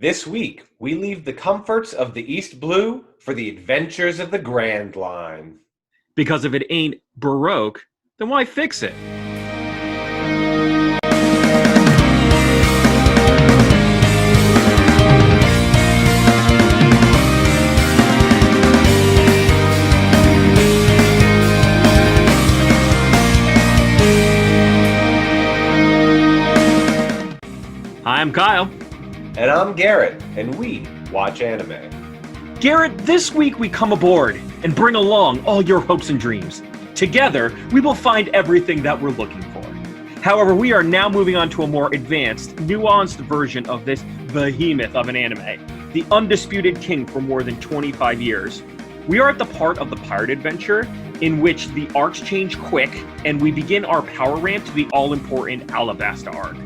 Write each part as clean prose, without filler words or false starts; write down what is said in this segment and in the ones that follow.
This week, we leave the comforts of the East Blue for the adventures of the Grand Line. Because if it ain't Baroque, then why fix it? Hi, I'm Kyle. And I'm Garrett, and we watch anime. Garrett, this week we come aboard and bring along all your hopes and dreams. Together, we will find everything that we're looking for. However, we are now moving on to a more advanced, nuanced version of this behemoth of an anime, the undisputed king for more than 25 years. We are at the part of the pirate adventure in which the arcs change quick, and we begin our power ramp to the all-important Alabasta arc.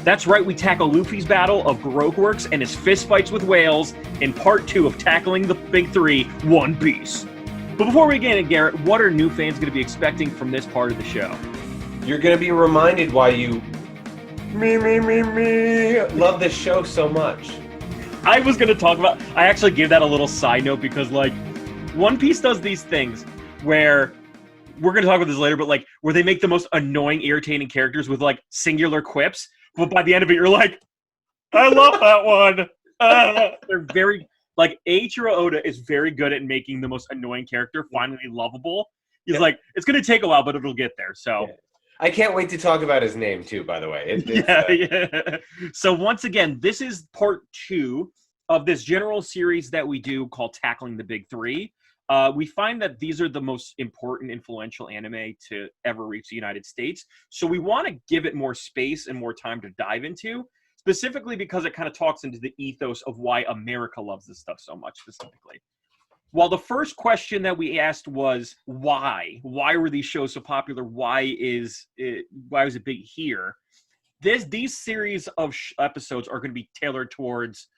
That's right, we tackle Luffy's battle of Baroque Works and his fistfights with whales in part 2 of Tackling the Big Three, One Piece. But before we get in, Garrett, what are new fans going to be expecting from this part of the show? You're going to be reminded why you love this show so much. I was going to talk about, I actually gave that a little side note because, like, One Piece does these things where, we're going to talk about this later, but, like, where they make the most annoying, irritating characters with, like, singular quips. But by the end of it, you're like, I love that one. They're very, like, Eiichiro Oda is very good at making the most annoying character finally lovable. He's like, it's going to take a while, but it'll get there. So I can't wait to talk about his name, too, by the way. Yeah. So once again, this is part 2 of this general series that we do called Tackling the Big Three. We find that these are the most important, influential anime to ever reach the United States. So we want to give it more space and more time to dive into, specifically because it kind of talks into the ethos of why America loves this stuff so much, specifically. While the first question that we asked was why? Why were these shows so popular? Why was it big here? These series of episodes are going to be tailored towards,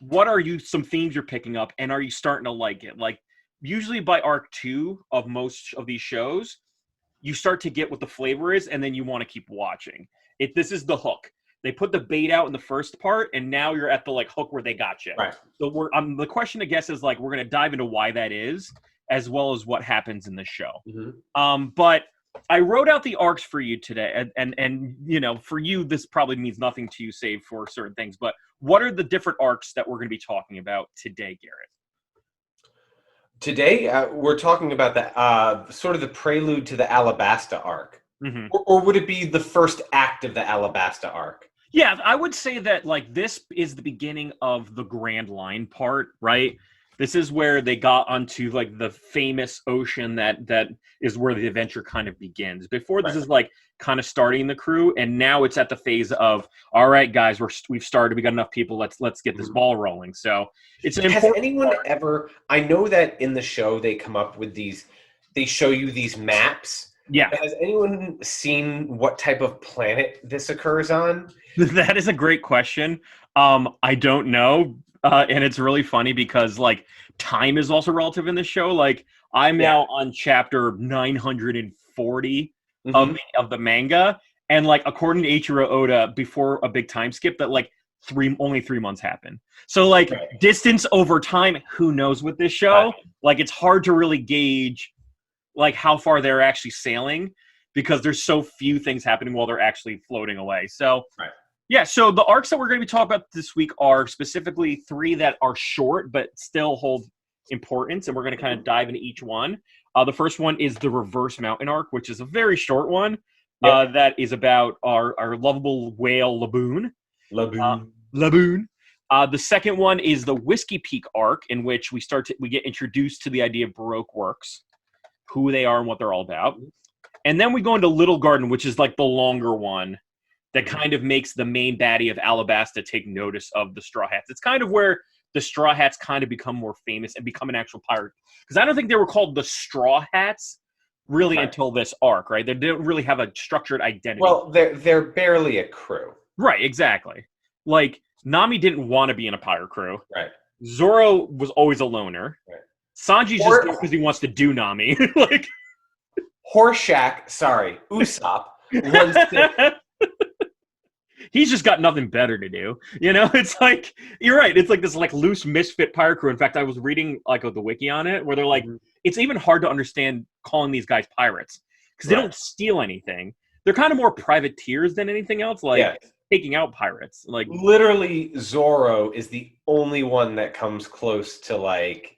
what are some themes you're picking up, and are you starting to like it? Like, usually by arc 2 of most of these shows, you start to get what the flavor is, and then you want to keep watching. This is the hook. They put the bait out in the first part, and now you're at the hook where they got you. Right. So the question, I guess, is we're going to dive into why that is, as well as what happens in the show. Mm-hmm. But I wrote out the arcs for you today, and for you, this probably means nothing to you save for certain things, but what are the different arcs that we're going to be talking about today, Garrett? Today, we're talking about the sort of the prelude to the Alabasta arc. Mm-hmm. Or would it be the first act of the Alabasta arc? Yeah, I would say that, this is the beginning of the Grand Line part, right? This is where they got onto, the famous ocean that is where the adventure kind of begins. Before, this is, kind of starting the crew, and now it's at the phase of, all right, guys, we've started, we got enough people, let's get this ball rolling. So it's an important. Has anyone ever? I know that in the show they come up with these. They show you these maps. Yeah. Has anyone seen what type of planet this occurs on? That is a great question. I don't know. And it's really funny because, time is also relative in this show. I'm now on chapter 940 of the manga. And, according to Eiichiro Oda, before a big time skip, that, only 3 months happen. So, distance over time, who knows with this show? Right. It's hard to really gauge, how far they're actually sailing because there's so few things happening while they're actually floating away. So, yeah, so the arcs that we're going to be talking about this week are specifically 3 that are short but still hold importance, and we're going to kind of dive into each one. The first one is the Reverse Mountain arc, which is a very short one that is about our lovable whale, Laboon. Laboon. The second one is the Whiskey Peak arc, in which we get introduced to the idea of Baroque Works, who they are and what they're all about. And then we go into Little Garden, which is the longer one that kind of makes the main baddie of Alabasta take notice of the Straw Hats. It's kind of where the Straw Hats kind of become more famous and become an actual pirate. Because I don't think they were called the Straw Hats really until this arc, right? They didn't really have a structured identity. Well, they're barely a crew. Right, exactly. Nami didn't want to be in a pirate crew. Right. Zoro was always a loner. Right. Sanji's just because he wants to do Nami. Usopp wants to... he's just got nothing better to do. You know, it's like, you're right. It's like this like loose misfit pirate crew. In fact, I was reading like the wiki on it where they're like, it's even hard to understand calling these guys pirates because they don't steal anything. They're kind of more privateers than anything else, like taking out pirates. Like literally, Zorro is the only one that comes close to like.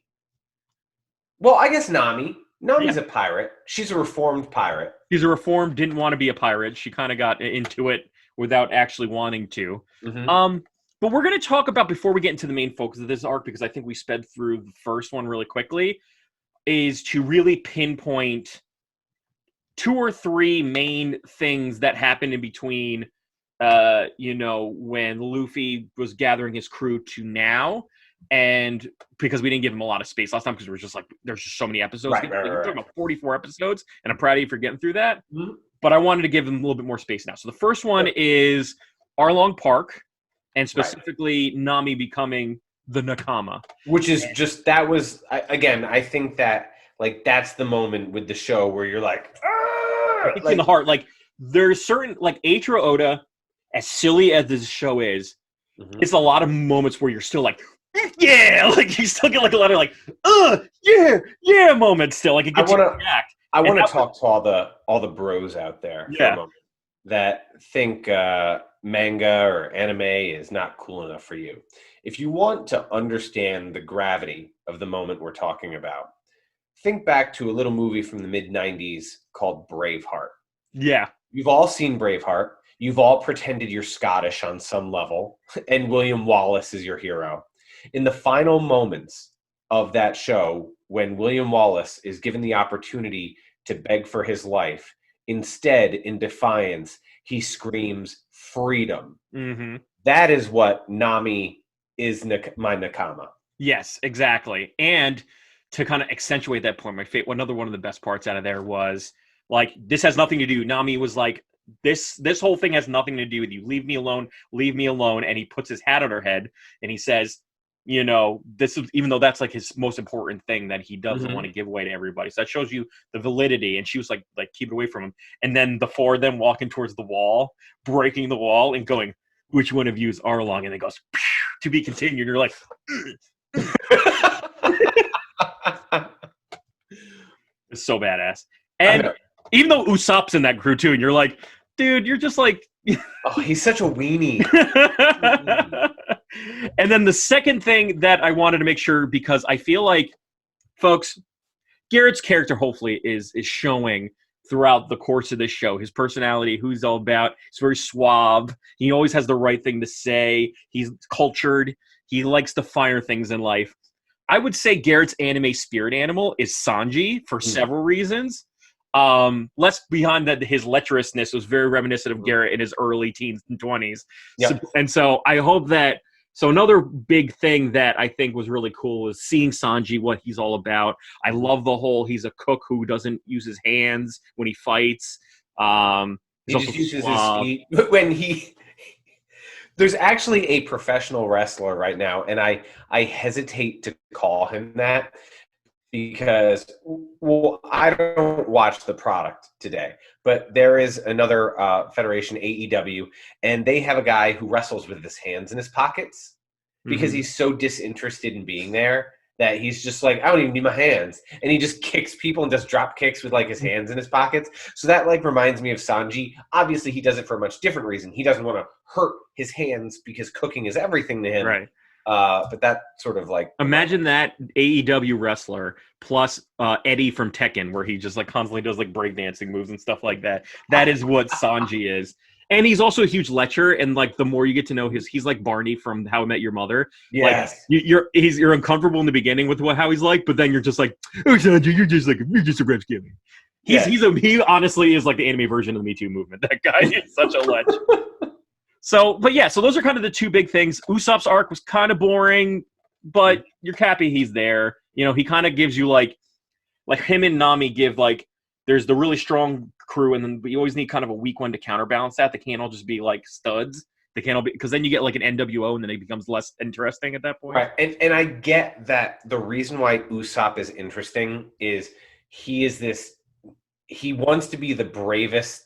Well, I guess Nami. Nami's a pirate. She's a reformed pirate. She's a reformed, didn't want to be a pirate. She kind of got into it without actually wanting to. But we're going to talk about, before we get into the main focus of this arc, because I think we sped through the first one really quickly, is to really pinpoint 2 or 3 main things that happened in between, you know, when Luffy was gathering his crew to now. And because we didn't give him a lot of space last time, because we were just like, there's just so many episodes. We're talking about 44 episodes, and I'm proud of you for getting through that. But I wanted to give him a little bit more space now. So the first one is Arlong Park, and specifically Nami becoming the Nakama. Which is just, that was, again, I think that, like, that's the moment with the show where you're like, it's in the heart. Like, there's certain, like, Eiichiro Oda, as silly as this show is, it's a lot of moments where you're still like, yeah, like you still get like a lot of like, yeah moments still. Like it gets you react. I want to talk to all the bros out there for a moment that think manga or anime is not cool enough for you. If you want to understand the gravity of the moment we're talking about, think back to a little movie from the mid-90s called Braveheart. Yeah. You've all seen Braveheart. You've all pretended you're Scottish on some level, and William Wallace is your hero. In the final moments of that show, when William Wallace is given the opportunity to beg for his life, instead, in defiance, he screams freedom. That is what Nami is, my Nakama. Yes, exactly. And to kind of accentuate that point, another one of the best parts out of there was, like, this has nothing to do. Nami was like, this whole thing has nothing to do with you. Leave me alone. Leave me alone. And he puts his hat on her head and he says, you know, this is, even though that's like his most important thing that he doesn't want to give away to everybody. So that shows you the validity. And she was like keep it away from him. And then the 4 of them walking towards the wall, breaking the wall and going, which one of you is Arlong? And it goes, to be continued. You're like, it's so badass. And even though Usopp's in that crew too, and you're like, dude, you're just like, oh, he's such a weenie. And then the second thing that I wanted to make sure, because I feel like, folks, Garrett's character hopefully is showing throughout the course of this show. His personality, who he's all about. He's very suave. He always has the right thing to say. He's cultured. He likes the finer things in life. I would say Garrett's anime spirit animal is Sanji for several reasons. Less behind that, his lecherousness was very reminiscent of Garrett in his early teens and 20s. So, and so I hope that, so another big thing that I think was really cool was seeing Sanji, what he's all about. I love the whole, he's a cook who doesn't use his hands when he fights. He just uses his feet. When there's actually a professional wrestler right now, and I hesitate to call him that, because, well, I don't watch the product today, but there is another federation, AEW, and they have a guy who wrestles with his hands in his pockets because he's so disinterested in being there that he's just like, I don't even need my hands. And he just kicks people and does drop kicks with like his hands in his pockets. So that like reminds me of Sanji. Obviously, he does it for a much different reason. He doesn't want to hurt his hands because cooking is everything to him. Right. But that sort of like, imagine that AEW wrestler plus Eddie from Tekken, where he just like constantly does like breakdancing moves and stuff like that. That is what Sanji is. And he's also a huge lecher, and like the more you get to know he's like Barney from How I Met Your Mother. Yes. Like, you're uncomfortable in the beginning with how he's like, but then you're just like, oh Sanji, you're just a rich kid. He honestly is like the anime version of the Me Too movement. That guy is such a lech. So those are kind of the 2 big things. Usopp's arc was kind of boring, but you're happy he's there. You know, he kind of gives you like him and Nami give like, there's the really strong crew, and then you always need kind of a weak one to counterbalance that. They can't all just be like studs. They can't all be, because then you get like an NWO, and then it becomes less interesting at that point. Right, and I get that the reason why Usopp is interesting is he wants to be the bravest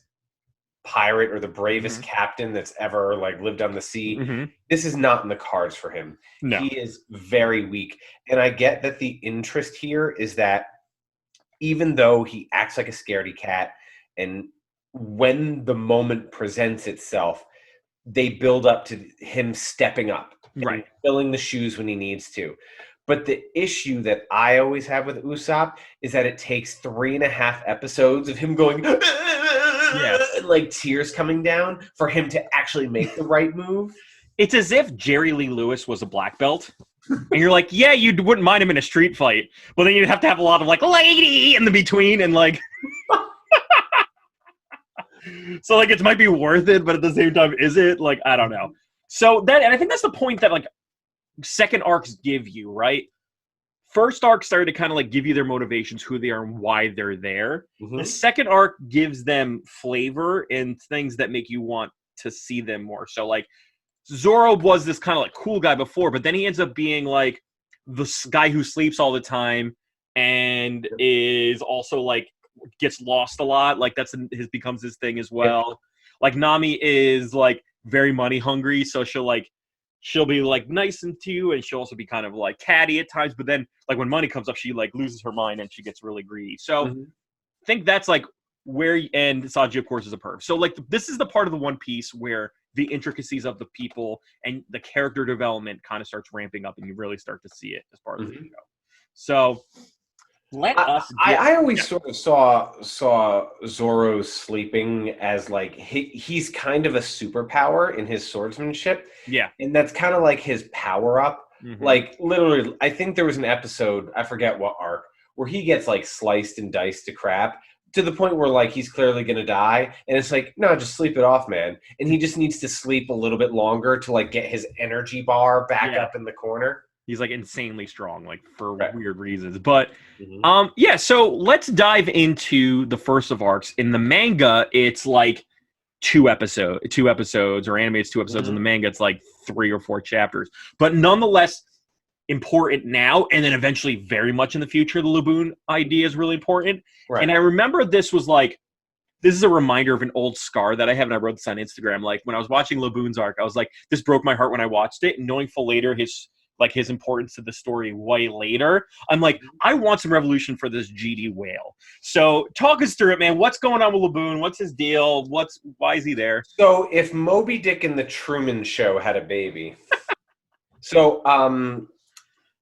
pirate or the bravest captain that's ever like lived on the sea. This is not in the cards for him. No. He is very weak. And I get that the interest here is that even though he acts like a scaredy cat, and when the moment presents itself, they build up to him stepping up, right, filling the shoes when he needs to. But the issue that I always have with Usopp is that it takes 3.5 episodes of him going, and like tears coming down for him to actually make the right move. It's as if Jerry Lee Lewis was a black belt. And you're like, yeah, you wouldn't mind him in a street fight. But then you'd have to have a lot of like, lady in the between and like. So like it might be worth it, but at the same time, is it? Like, I don't know. So that, and I think that's the point that like second arcs give you, right? First arc started to kind of like give you their motivations, who they are and why they're there. The second arc gives them flavor and things that make you want to see them more. So like Zoro was this kind of like cool guy before, but then he ends up being like the guy who sleeps all the time and is also like gets lost a lot. Like that's becomes his thing as well. Like Nami is like very money hungry, so she'll be like nice to you, and she'll also be kind of like catty at times. But then like when money comes up, she like loses her mind and she gets really greedy. So I think that's like where, and Sanji of course is a perv. So like this is the part of the One Piece where the intricacies of the people and the character development kind of starts ramping up, and you really start to see it as part of the show. So let us. I always sort of saw Zoro sleeping as like he's kind of a superpower in his swordsmanship. Yeah, and that's kind of like his power up. Like literally, I think there was an episode, I forget what arc, where he gets like sliced and diced to crap to the point where like he's clearly gonna die, and it's like, no, just sleep it off, man. And he just needs to sleep a little bit longer to like get his energy bar back up in the corner. He's like insanely strong, like for weird reasons. But so let's dive into the first of arcs. In the manga, it's like 2 episodes, or animated 2 episodes. In the manga, it's like 3 or 4 chapters. But nonetheless, important now, and then eventually very much in the future, the Laboon idea is really important. Right. And I remember this was like, this is a reminder of an old scar that I have, and I wrote this on Instagram. Like when I was watching Laboon's arc, I was like, this broke my heart when I watched it, and knowing for later his importance to the story way later, I'm like, I want some revolution for this GD whale. So talk us through it, man. What's going on with Laboon? What's his deal? Why is he there? So if Moby Dick and the Truman Show had a baby. So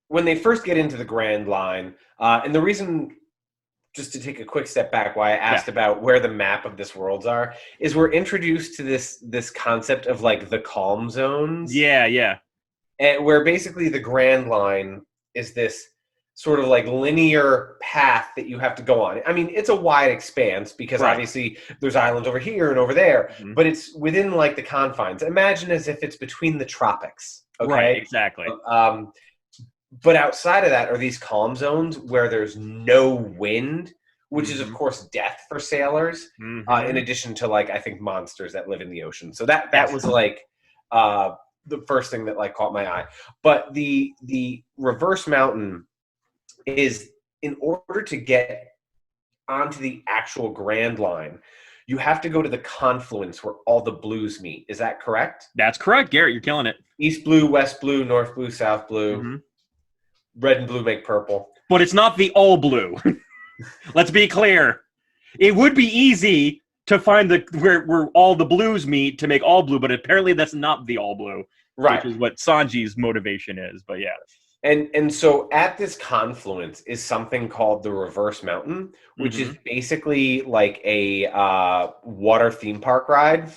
when they first get into the Grand Line, and the reason, just to take a quick step back, why I asked about where the map of this worlds are, is we're introduced to this concept of like the calm zones. Yeah. And where basically the Grand Line is this sort of like linear path that you have to go on. I mean, it's a wide expanse because obviously there's islands over here and over there, but it's within like the confines. Imagine as if it's between the tropics. Okay? Right, exactly. But outside of that are these calm zones where there's no wind, which is of course death for sailors, in addition to like, I think, monsters that live in the ocean. So that was like the first thing that like caught my eye. But the reverse mountain is, in order to get onto the actual Grand Line, you have to go to the confluence where all the blues meet. Is that correct? That's correct, Garrett. You're killing it. East blue, west blue, north blue, south blue. Red and blue make purple. But it's not the all blue. Let's be clear. It would be easy to find where all the blues meet to make all blue, but apparently that's not the all blue, which is what Sanji's motivation is. But yeah, and so at this confluence is something called the Reverse Mountain, which is basically like a water theme park ride,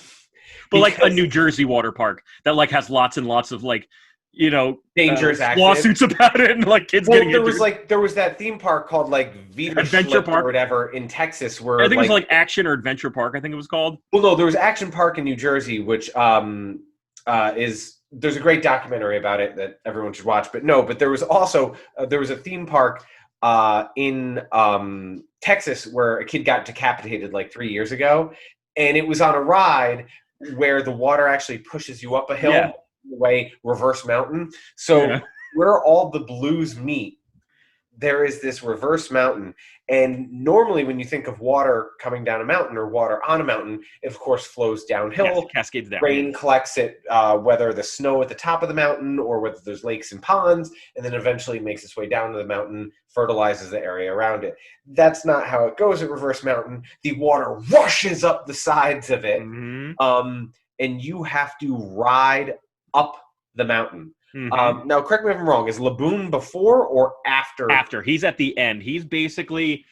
but like a New Jersey water park that like has lots and lots of like, you know, dangerous lawsuits about it, and like kids getting injured. There was that theme park called like Adventure Park or whatever in Texas, where I think it was like Action or Adventure Park. I think it was called. Well, no, there was Action Park in New Jersey, which there's a great documentary about it that everyone should watch. But there was also there was a theme park in Texas where a kid got decapitated like 3 years ago, and it was on a ride where the water actually pushes you up a hill. Yeah. Way Reverse Mountain. So where all the blues meet, there is this reverse mountain. And normally when you think of water coming down a mountain or water on a mountain, it of course flows downhill. Yes, it cascades down. Rain collects it, whether the snow at the top of the mountain or whether there's lakes and ponds, and then eventually makes its way down to the mountain, fertilizes the area around it. That's not how it goes at reverse mountain. The water rushes up the sides of it, and you have to ride up the mountain. Now, correct me if I'm wrong. Is Laboon before or after? After. He's at the end. He's basically,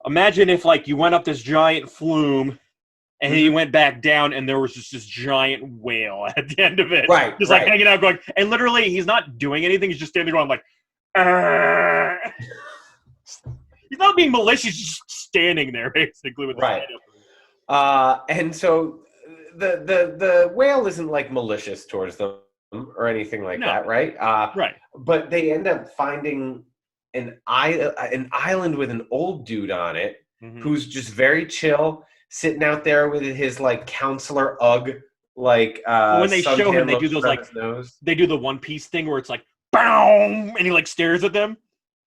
imagine if like you went up this giant flume and then you went back down and there was just this giant whale at the end of it. Right. Just like hanging out going, and literally he's not doing anything. He's just standing there going like, he's not being malicious. He's just standing there basically with his head up. And so the whale isn't like malicious towards them or anything like that, right? Right. But they end up finding an island with an old dude on it who's just very chill, sitting out there with his like counselor Ugg, like when they show him, they do those like they do the One Piece thing where it's like boom, and he like stares at them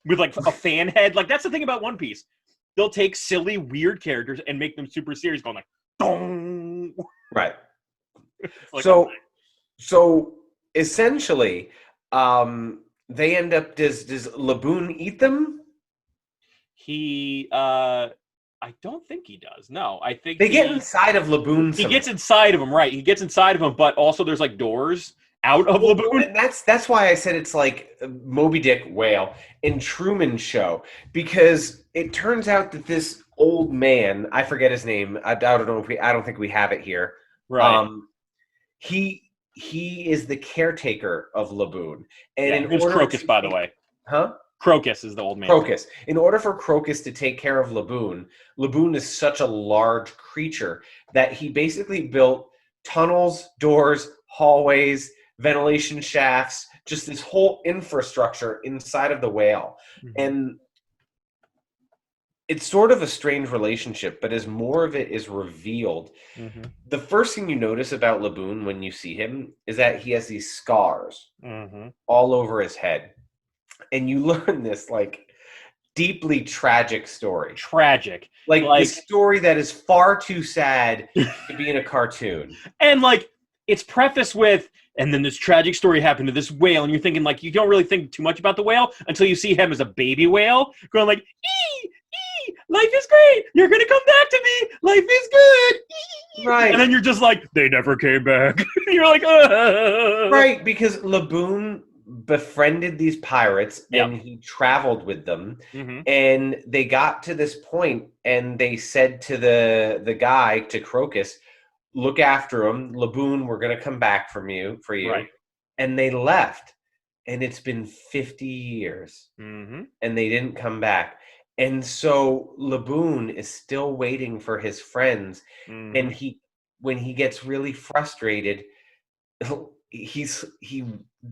with like a fan head. Like that's the thing about One Piece. They'll take silly, weird characters and make them super serious, going like dong. Right. Like, so essentially, they end up. Does Laboon eat them? I don't think he does. No, I think they get inside of Laboon. He gets inside of him, right? He gets inside of him, but also there's like doors out of Laboon. And that's why I said it's like Moby Dick whale in Truman Show, because it turns out that this old man, I forget his name. I don't know if I don't think we have it here. Right. He is the caretaker of Laboon. And who's Crocus, by the way? Huh? Crocus is the old man. Crocus. In order for Crocus to take care of Laboon, Laboon is such a large creature that he basically built tunnels, doors, hallways, ventilation shafts, just this whole infrastructure inside of the whale. And it's sort of a strange relationship, but as more of it is revealed, the first thing you notice about Laboon when you see him is that he has these scars all over his head. And you learn this like deeply tragic story. Tragic. Like this story that is far too sad to be in a cartoon. And like it's prefaced with, and then this tragic story happened to this whale, and you're thinking like you don't really think too much about the whale until you see him as a baby whale going like, life is great. You're gonna come back to me. Life is good. Right. And then you're just like, they never came back. You're like, right, because Laboon befriended these pirates and he traveled with them, and they got to this point and they said to the guy, to Crocus, look after him, Laboon, we're gonna come back for you. Right. And they left, and it's been 50 years and they didn't come back. And so Laboon is still waiting for his friends, and when he gets really frustrated, he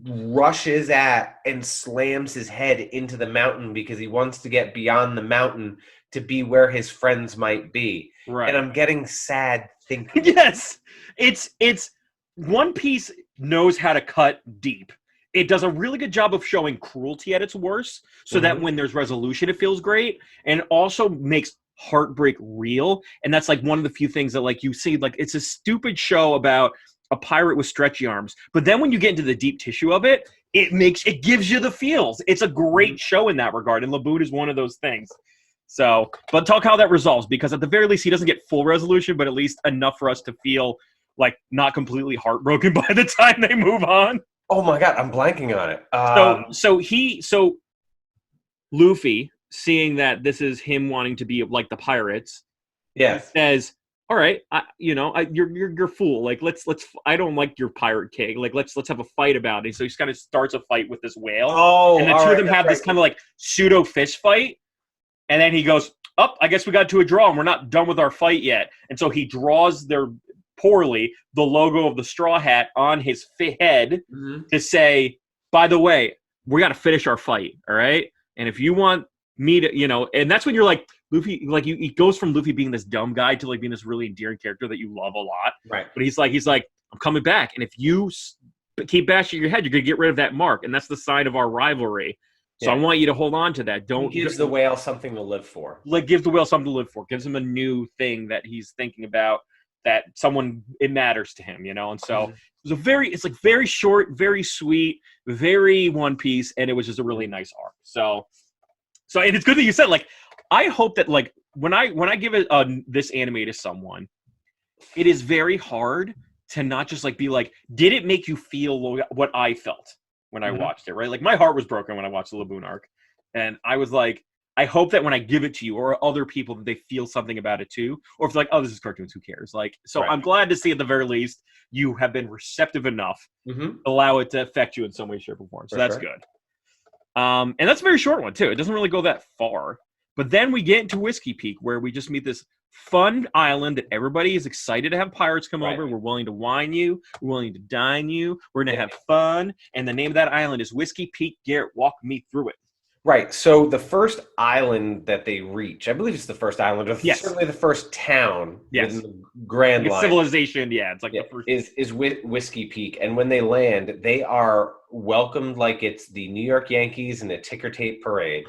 rushes at and slams his head into the mountain because he wants to get beyond the mountain to be where his friends might be. Right. And I'm getting sad thinking. Yes, it's One Piece knows how to cut deep. It does a really good job of showing cruelty at its worst, so that when there's resolution, it feels great, and also makes heartbreak real. And that's like one of the few things that like you see, like it's a stupid show about a pirate with stretchy arms, but then when you get into the deep tissue of it, it gives you the feels. It's a great show in that regard, and Laboon is one of those things. So, but talk how that resolves, because at the very least, he doesn't get full resolution, but at least enough for us to feel like not completely heartbroken by the time they move on. Oh my God, I'm blanking on it. So Luffy, seeing that this is him wanting to be like the pirates, says, "All right, you're fool. Like let's. I don't like your pirate king. Like let's have a fight about it." So he kind of starts a fight with this whale. Oh, and the two of them have this kind of like pseudo fist fight, and then he goes, "Up, I guess we got to a draw, and we're not done with our fight yet." And so he draws poorly the logo of the straw hat on his head to say, by the way, we got to finish our fight, all right? And if you want me to, and that's when you're like, Luffy, like he goes from Luffy being this dumb guy to like being this really endearing character that you love a lot. Right. But he's like, I'm coming back. And if you keep bashing your head, you're going to get rid of that mark. And that's the sign of our rivalry. So I want you to hold on to that. Don't gives the whale something to live for. Like, gives the whale something to live for. Gives him a new thing that he's thinking about, that it matters to him, And so it's like very short, very sweet, very One Piece, and it was just a really nice arc. So and it's good that you said, like, I hope that, like, when I give it this anime to someone, it is very hard to not just like be like, did it make you feel what I felt when I watched it, right? Like, my heart was broken when I watched the Laboon arc, and I was like, I hope that when I give it to you or other people, that they feel something about it too, or if they're like, oh, this is cartoons, who cares? Like, so I'm glad to see at the very least you have been receptive enough to allow it to affect you in some way, shape, or form. So that's good. And that's a very short one too. It doesn't really go that far. But then we get into Whiskey Peak, where we just meet this fun island that everybody is excited to have pirates come over. We're willing to wine you. We're willing to dine you. We're going to have fun. And the name of that island is Whiskey Peak. Garrett, walk me through it. Right. So the first island that they reach, I believe it's the first island, or certainly the first town in the Grand Line. Civilization, it's like the first. Is Whiskey Peak. And when they land, they are welcomed like it's the New York Yankees in a ticker tape parade.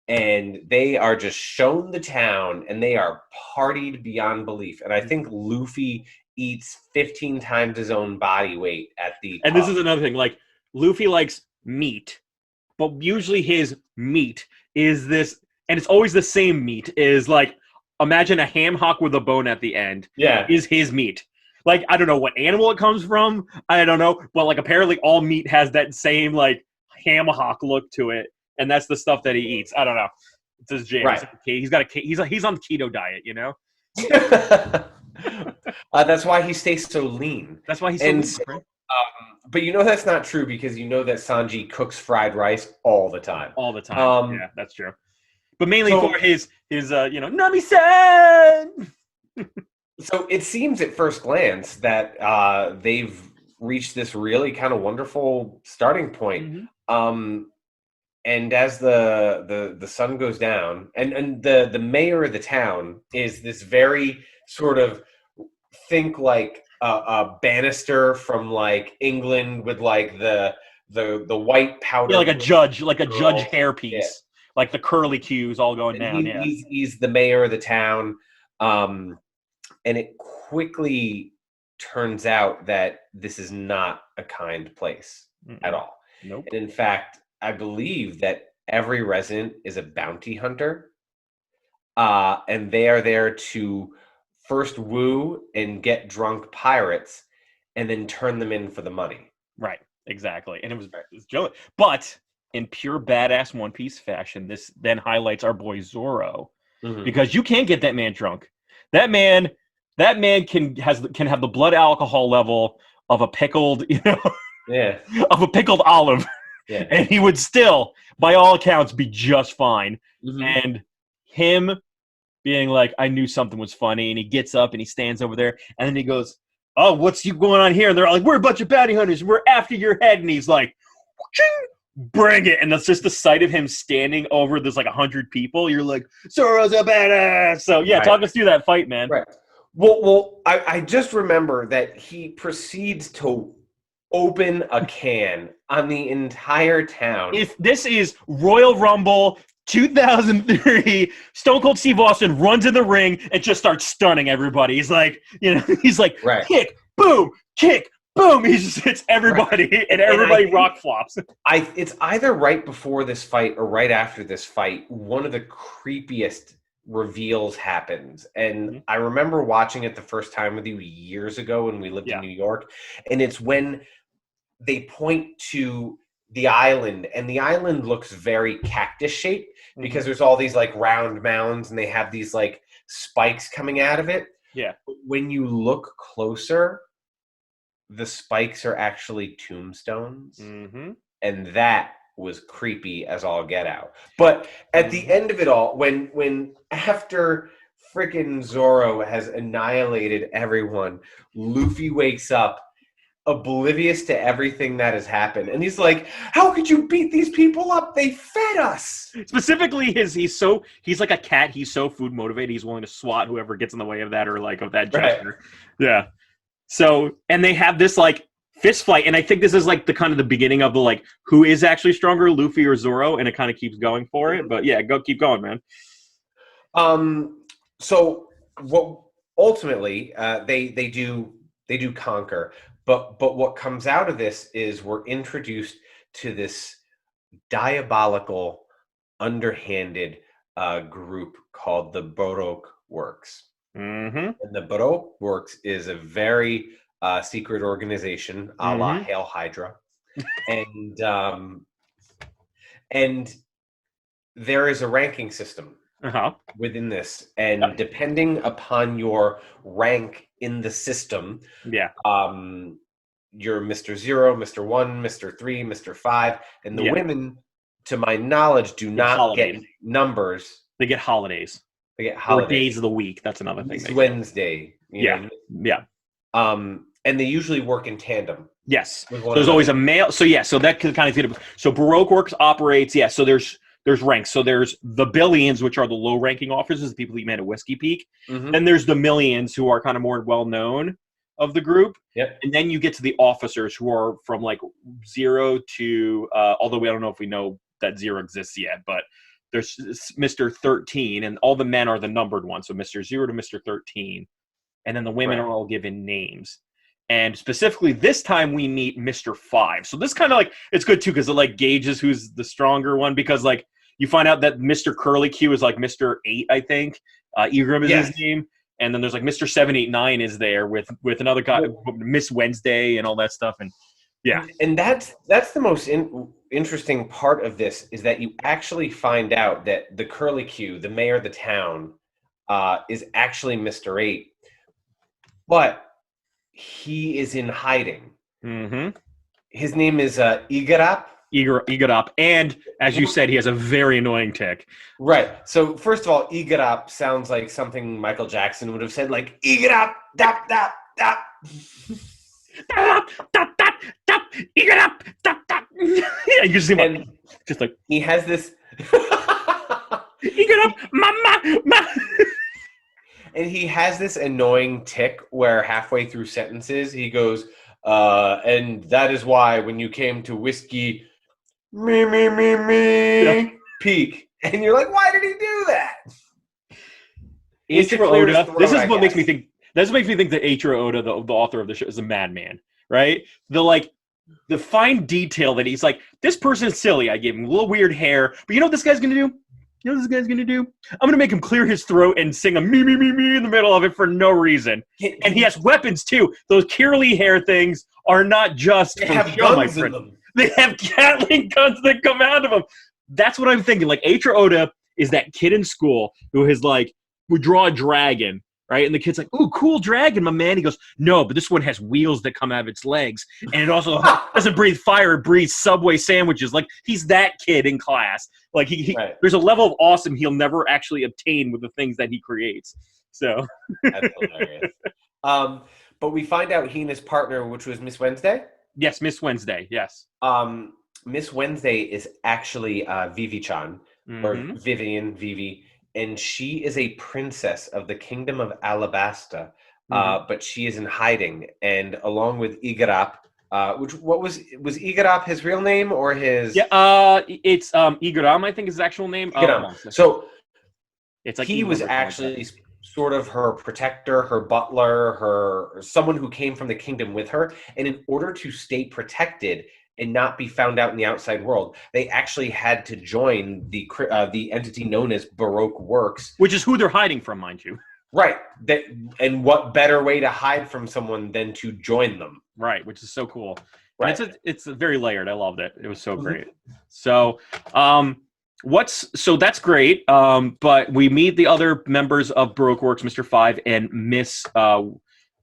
And they are just shown the town, and they are partied beyond belief. And I think Luffy eats 15 times his own body weight at the And this is another thing. Like, Luffy likes meat, but usually his meat is this, and it's always the same meat, is like, imagine a ham hock with a bone at the end. Is his meat. Like, I don't know what animal it comes from. I don't know. But, like, apparently all meat has that same, like, ham hock look to it. And that's the stuff that he eats. I don't know. It's his jam. Right. He's on the keto diet, That's why he stays so lean. That's why he's so lean. Right? But that's not true, because that Sanji cooks fried rice all the time. All the time. Yeah, that's true. But mainly for his Nami-san! So it seems at first glance that they've reached this really kind of wonderful starting point. And as the sun goes down, and the mayor of the town is this very sort of, think like a Bannister from like England with like the white powder. Yeah, like a judge hairpiece, like the curly cues all going down. He's the mayor of the town, and it quickly turns out that this is not a kind place at all. Nope. And in fact, I believe that every resident is a bounty hunter, and they are there to first woo and get drunk pirates, and then turn them in for the money. Right, exactly. And it was Joe. But in pure badass One Piece fashion, this then highlights our boy Zoro, because you can't get that man drunk. That man can have the blood alcohol level of a pickled, of a pickled olive. Yeah. And he would still, by all accounts, be just fine. And him being like, I knew something was funny, and he gets up and he stands over there, and then he goes, oh, what's going on here? And they're like, we're a bunch of bounty hunters, we're after your head. And he's like, bring it. And that's just the sight of him standing over this like 100 people. You're like, Zoro's a badass. So talk us through that fight, man. Right. Well, I just remember that he proceeds to open a can on the entire town. If this is Royal Rumble 2003, Stone Cold Steve Austin runs in the ring and just starts stunning everybody. He's like, kick, boom, kick, boom. He just hits everybody, and everybody rock flops. It's either right before this fight or right after this fight, one of the creepiest reveals happens. And I remember watching it the first time with you years ago when we lived in New York, and it's when they point to the island, and the island looks very cactus shaped because there's all these like round mounds, and they have these like spikes coming out of it. Yeah. But when you look closer, the spikes are actually tombstones, and that was creepy as all get out. But at the end of it all, when after frickin' Zoro has annihilated everyone, Luffy wakes up oblivious to everything that has happened, and he's like, how could you beat these people up? They fed us. Specifically, he's like a cat. He's so food motivated, he's willing to swat whoever gets in the way of that, or like of that gesture. Yeah. So, and they have this like fist fight, and I think this is like the kind of the beginning of the like who is actually stronger, Luffy or Zoro, and it kind of keeps going for it. But yeah, keep going, man. So what ultimately they do conquer, but what comes out of this is we're introduced to this diabolical, underhanded group called the Baroque Works. Mm-hmm. And the Baroque Works is a very secret organization, a la Hail Hydra, and there is a ranking system within this, and depending upon your rank in the system, you're Mr. 0, Mr. 1, Mr. 3, Mr. 5, and the women, to my knowledge, do not get numbers. They get holidays. They get holidays. Or days of the week. That's another thing. It's Wednesday. Yeah. And they usually work in tandem. Yes. So there's always a male. So so that could kind of fit. So Baroque Works operates. Yeah. So there's ranks. So there's the billions, which are the low-ranking officers, the people that you met at Whiskey Peak. Then there's the millions, who are kind of more well-known of the group. Yep. And then you get to the officers, who are from like 0 to, although I don't know if we know that 0 exists yet, but there's Mr. 13, and all the men are the numbered ones. So Mr. 0 to Mr. 13. And then the women are all given names. And specifically this time we meet Mr. 5. So this kind of like, it's good too, because it like gauges who's the stronger one, because like you find out that Mr. Curly Q is like Mr. 8, I think. Egram is his name. And then there's like Mr. 789 is there with another guy, Miss Wednesday and all that stuff. And and that's the most interesting part of this, is that you actually find out that the Curly Q, the mayor of the town, is actually Mr. 8, but he is in hiding. His name is Igarap. Igarap, and as you said, he has a very annoying tick. Right. So first of all, Igarap sounds like something Michael Jackson would have said, like Igarap, dap dap dap. Igarap, dap dap. Yeah, you see him just like he has this. Igarap, mama. And he has this annoying tick where halfway through sentences he goes, and that is why when you came to Whiskey Peak. And you're like, why did he do that? Eiichiro Oda, this is what makes me think that Eiichiro Oda, the author of the show, is a madman, right? The fine detail that he's like, this person is silly. I gave him a little weird hair, but you know what this guy's going to do? I'm going to make him clear his throat and sing a me in the middle of it for no reason. And he has weapons, too. Those curly hair things are not just for show, my friend. They have Gatling guns that come out of them. That's what I'm thinking. Like, Eiichiro Oda is that kid in school who is like, we draw a dragon, right? And the kid's like, ooh, cool dragon, my man. He goes, no, but this one has wheels that come out of its legs. And it also doesn't breathe fire, it breathes Subway sandwiches. Like, he's that kid in class. Like, there's a level of awesome he'll never actually obtain with the things that he creates. So that's hilarious. But we find out he and his partner, which was Miss Wednesday. Yes, Miss Wednesday. Yes. Miss Wednesday is actually Vivi-chan, or Vivi, and she is a princess of the kingdom of Alabasta, but she is in hiding. And along with Igarap, was Igarap his real name or his? Yeah, it's Igaram, I think is his actual name. So it's like he was actually sort of her protector, her butler, someone who came from the kingdom with her. And in order to stay protected and not be found out in the outside world, they actually had to join the entity known as Baroque Works, which is who they're hiding from, mind you. Right. And what better way to hide from someone than to join them? Right, which is so cool. Right. And it's very layered. I loved it. It was so great. So, that's great. But we meet the other members of Baroque Works, Mr. 5 and Miss. I'm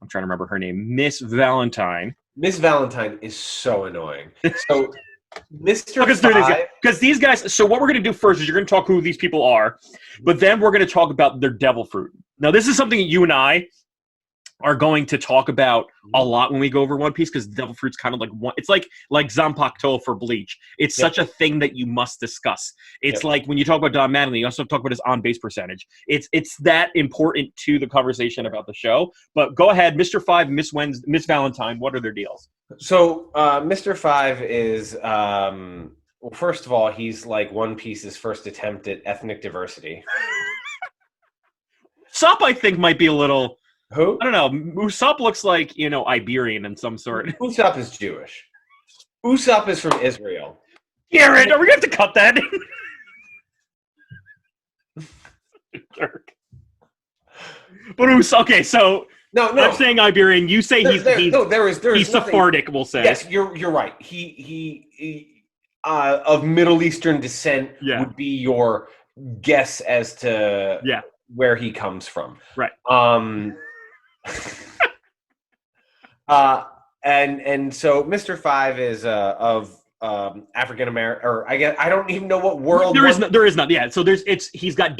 trying to remember her name, Miss Valentine. Miss Valentine is so annoying. So, Mr. 5, because these guys. So what we're going to do first is you're going to talk who these people are, but then we're going to talk about their devil fruit. Now, this is something you and I are going to talk about a lot when we go over One Piece, because devil fruit's kind of like one. It's like Zanpakuto for Bleach. It's such a thing that you must discuss. It's like when you talk about Don Mattingly, you also talk about his on base percentage. It's that important to the conversation about the show. But go ahead, Mr. Five, Miss Valentine. What are their deals? So Mr. Five is well, first of all, he's like One Piece's first attempt at ethnic diversity. Usopp, I think, might be a little. Who? I don't know. Usopp looks like, Iberian in some sort. Usopp is Jewish. Usopp is from Israel. Garrett, are we going to have to cut that? Jerk. But Usopp, okay, so no. I'm saying Iberian. You say he's Sephardic, we'll say. Yes, you're right. He of Middle Eastern descent would be your guess as to where he comes from. Right. And so Mr. Five is of African American, or I guess I don't even know what world there is not. Yeah, so he's got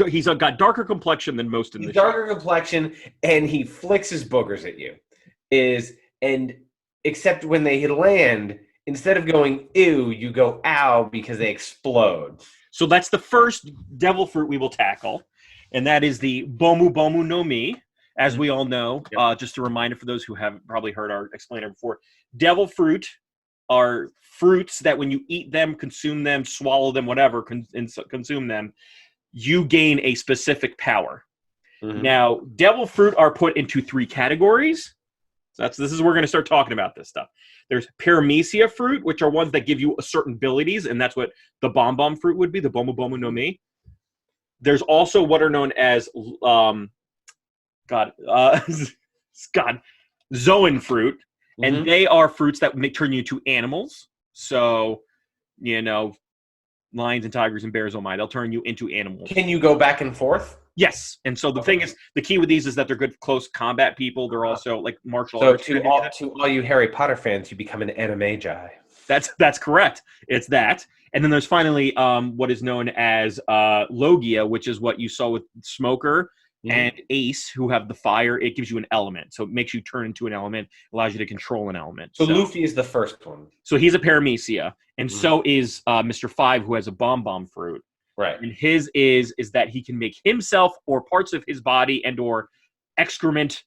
darker complexion than most in the show. Darker complexion, and he flicks his boogers at you. Except when they land, instead of going ew, you go ow because they explode. So that's the first devil fruit we will tackle, and that is the Bomu Bomu no Mi. As we all know, just a reminder for those who haven't probably heard our explainer before, devil fruit are fruits that when you eat them, consume them, swallow them, whatever, consume them, you gain a specific power. Mm-hmm. Now, devil fruit are put into 3 categories. So this is where we're going to start talking about this stuff. There's Paramecia fruit, which are ones that give you certain abilities, and that's what the Bomb fruit would be, the Bomu Bomu no Mi. There's also what are known as Zoan fruit, and they are fruits that turn you into animals. So, lions and tigers and bears, they'll turn you into animals. Can you go back and forth? Yes, and so the thing is, the key with these is that they're good close combat people. They're also like martial arts. So to all you Harry Potter fans, you become an animagi. That's correct. It's that. And then there's finally what is known as Logia, which is what you saw with Smoker and Ace, who have the fire. It gives you an element. So it makes you turn into an element, allows you to control an element. So Luffy is the first one. So he's a Paramecia. And so is Mr. Five, who has a Bomb fruit. Right. And his is that he can make himself or parts of his body and or excrement,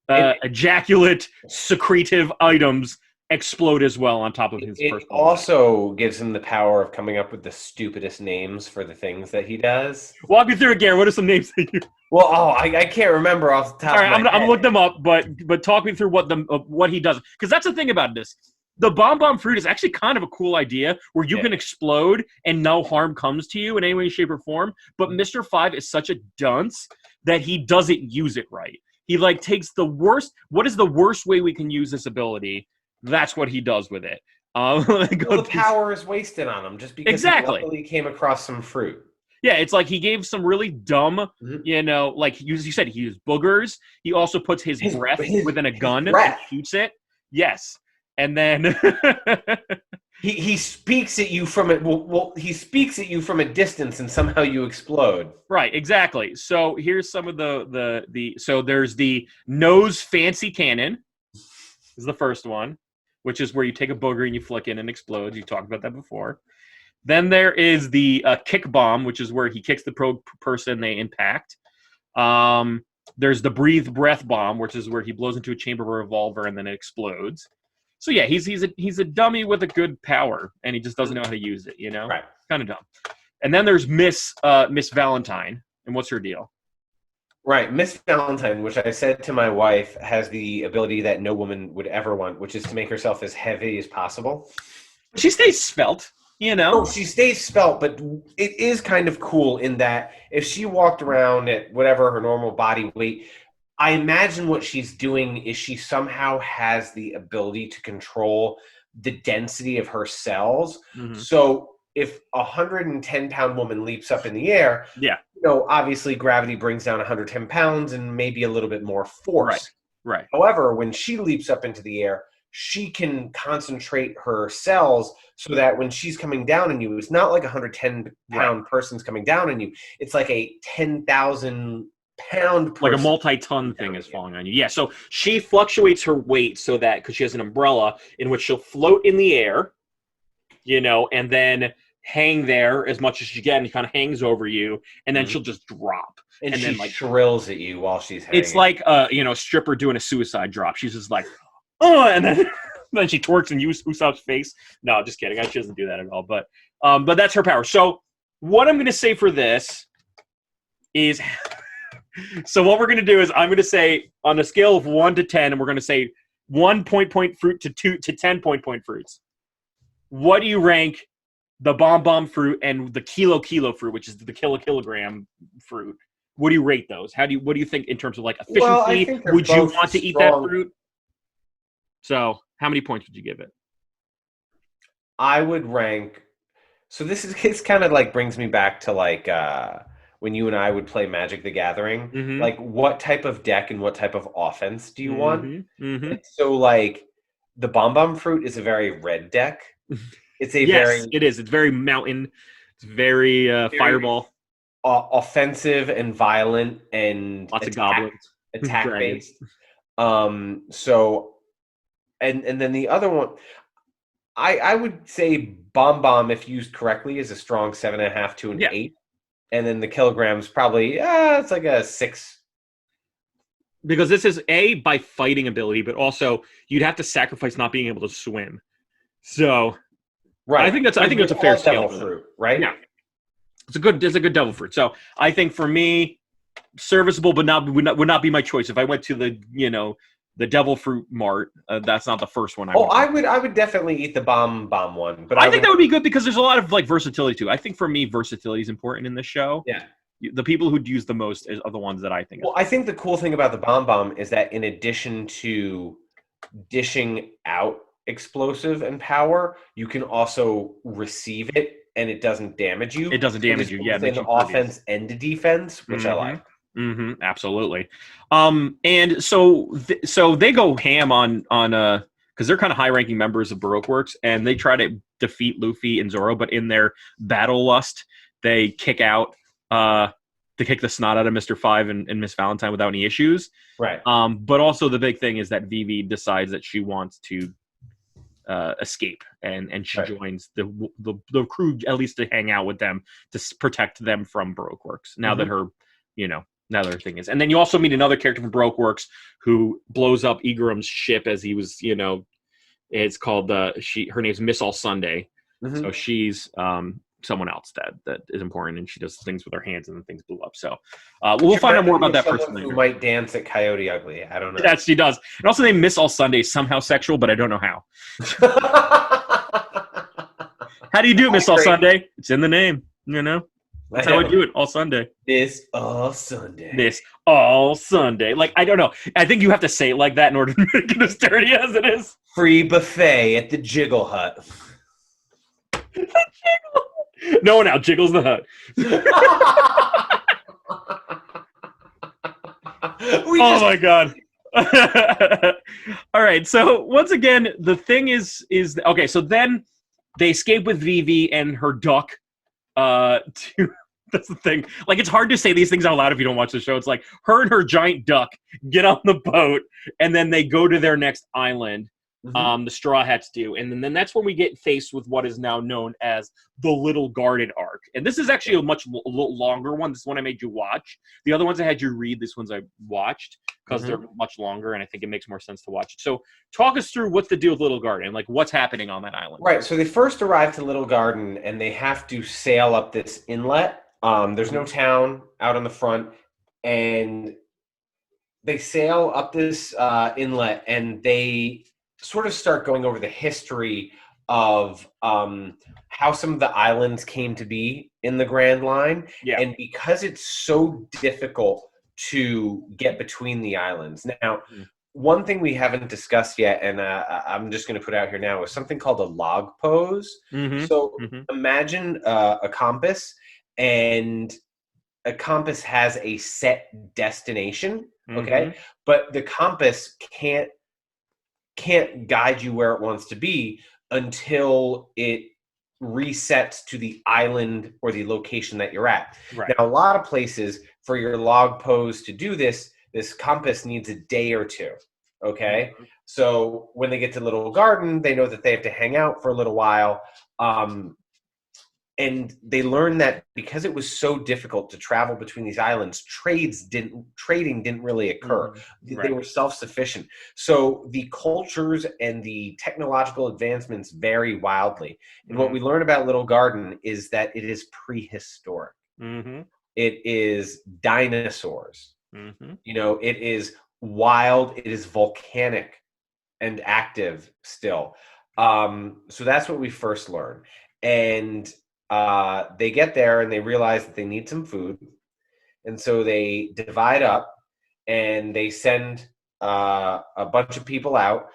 ejaculate, secretive items explode as well on top of his first body. It also gives him the power of coming up with the stupidest names for the things that he does. Walk me through it, Garrett. What are some names that you... Well, I can't remember off the top of my head. I'm going to look them up, but talk me through what he does. Because that's the thing about this. The Bomb fruit is actually kind of a cool idea where you can explode and no harm comes to you in any way, shape, or form. But Mr. Five is such a dunce that he doesn't use it right. He takes the worst. What is the worst way we can use this ability? That's what he does with it. The power is wasted on him just because he came across some fruit. Yeah, it's like he gave some really dumb, like you said, he used boogers. He also puts his breath within a gun and shoots it. Yes. And then he speaks at you from it. Well, he speaks at you from a distance, and somehow you explode. Right, exactly. So here's some of so there's the nose fancy cannon. Is the first one, which is where you take a booger and you flick it and it explodes. You talked about that before. Then there is the kick bomb, which is where he kicks the person they impact. There's the breathe breath bomb, which is where he blows into a chamber of a revolver and then it explodes. So yeah, he's a dummy with a good power, and he just doesn't know how to use it. Right? Kind of dumb. And then there's Miss Valentine, and what's her deal? Right, Miss Valentine, which I said to my wife, has the ability that no woman would ever want, which is to make herself as heavy as possible. She stays svelte, Oh, she stays svelte, but it is kind of cool in that if she walked around at whatever her normal body weight, I imagine what she's doing is she somehow has the ability to control the density of her cells. Mm-hmm. So if a 110-pound woman leaps up in the air, obviously gravity brings down 110 pounds and maybe a little bit more force. Right. However, when she leaps up into the air, she can concentrate her cells so that when she's coming down on you, it's not like a 110-pound person's coming down on you. It's like a 10,000 pound like a person. multi-ton thing is falling on you. Yeah, so she fluctuates her weight so that, because she has an umbrella in which she'll float in the air, and then hang there as much as she can, and kind of hangs over you, and then she'll just drop. And she then like shrills at you while she's hanging. It's like a stripper doing a suicide drop. She's just like, oh, and then then she twerks in Usopp's face. No, just kidding. She doesn't do that at all. But that's her power. So what I'm going to say for this is, so what we're going to do is I'm going to say on a scale of 1 to 10, and we're going to say 1 point fruit to 2 to 10 point fruits. What do you rank the bomb fruit and the kilo fruit, which is the kilogram fruit? What do you rate those? What do you think in terms of like efficiency? Well, would you want to eat that fruit? So how many points would you give it? I would rank. So it's kind of like brings me back to like when you and I would play Magic the Gathering. Mm-hmm. Like, what type of deck and what type of offense do you want? Mm-hmm. And so like the bomb fruit is a very red deck. It's a it is. It's very mountain. It's very fireball. Offensive and violent and lots of goblins. Attack based. So and then the other one, I would say bomb if used correctly is a strong 7.5 to an 8. And then the kilograms probably it's like a 6. Because this is by fighting ability, but also you'd have to sacrifice not being able to swim. So right. I think that's a fair scale for fruit, right? Yeah. It's a good devil fruit. So I think for me, serviceable, but would not be my choice. If I went to the devil fruit mart, that's not the first one. I would definitely eat the bomb one. But I think that would be good because there's a lot of like versatility too. I think for me, versatility is important in this show. Yeah. The people who'd use the most are the ones that I think. Well, I think the cool thing about the bomb is that in addition to dishing out explosive and power, you can also receive it. And it doesn't damage you. It doesn't damage you. Yeah, it's an offense and a defense, which I like. Mm-hmm. Absolutely. And so they go ham on because they're kind of high-ranking members of Baroque Works, and they try to defeat Luffy and Zoro, but in their battle lust, they kick the snot out of Mr. Five and Miss Valentine without any issues. Right. But also the big thing is that Vivi decides that she wants to escape, and she joins the crew, at least to hang out with them, to protect them from Baroque Works now that her thing is. And then you also meet another character from Baroque Works who blows up Igram's ship as he was it's called her name's Miss All Sunday. So she's someone else that is important, and she does things with her hands, and then things blew up. So we'll find out more about that person later. Who might dance at Coyote Ugly? I don't know. Yes, she does. And also, they Miss All Sunday is somehow sexual, but I don't know how. How do you do it, Miss All Sunday? It's in the name, That's how I do it all Sunday. Miss All Sunday. Miss All Sunday. Like, I don't know. I think you have to say it like that in order to make it as dirty as it is. Free buffet at the Jiggle Hut. No one out jiggles the hut. My God. All right. So once again, the thing is okay. So then they escape with Vivi and her duck. That's the thing. Like, it's hard to say these things out loud if you don't watch the show. It's like her and her giant duck get on the boat, and then they go to their next island. The Straw Hats do, and then that's when we get faced with what is now known as the Little Garden arc. And this is actually a much longer one. This one I made you watch. The other ones I had you read. This one's I watched because they're much longer, and I think it makes more sense to watch it. So talk us through what's the deal with Little Garden, like what's happening on that island. Right. So they first arrive to Little Garden, and they have to sail up this inlet. There's no town out on the front, and they sail up this inlet, and they sort of start going over the history of how some of the islands came to be in the Grand Line. Yeah. And because it's so difficult to get between the islands. Now, one thing we haven't discussed yet, and I'm just going to put out here now, is something called a log pose. So imagine a compass, and a compass has a set destination, okay? But the compass can't guide you where it wants to be until it resets to the island or the location that you're at. Right. Now, a lot of places for your log pose to do this compass needs a day or two. Okay. Mm-hmm. So when they get to Little Garden, they know that they have to hang out for a little while. And they learned that because it was so difficult to travel between these islands, trading didn't really occur. Mm-hmm. Right. They were self-sufficient. So the cultures and the technological advancements vary wildly. And what we learn about Little Garden is that it is prehistoric. Mm-hmm. It is dinosaurs. Mm-hmm. You know, it is wild. It is volcanic and active still. So that's what we first learn. And they get there and they realize that they need some food. And so they divide up and they send a bunch of people out,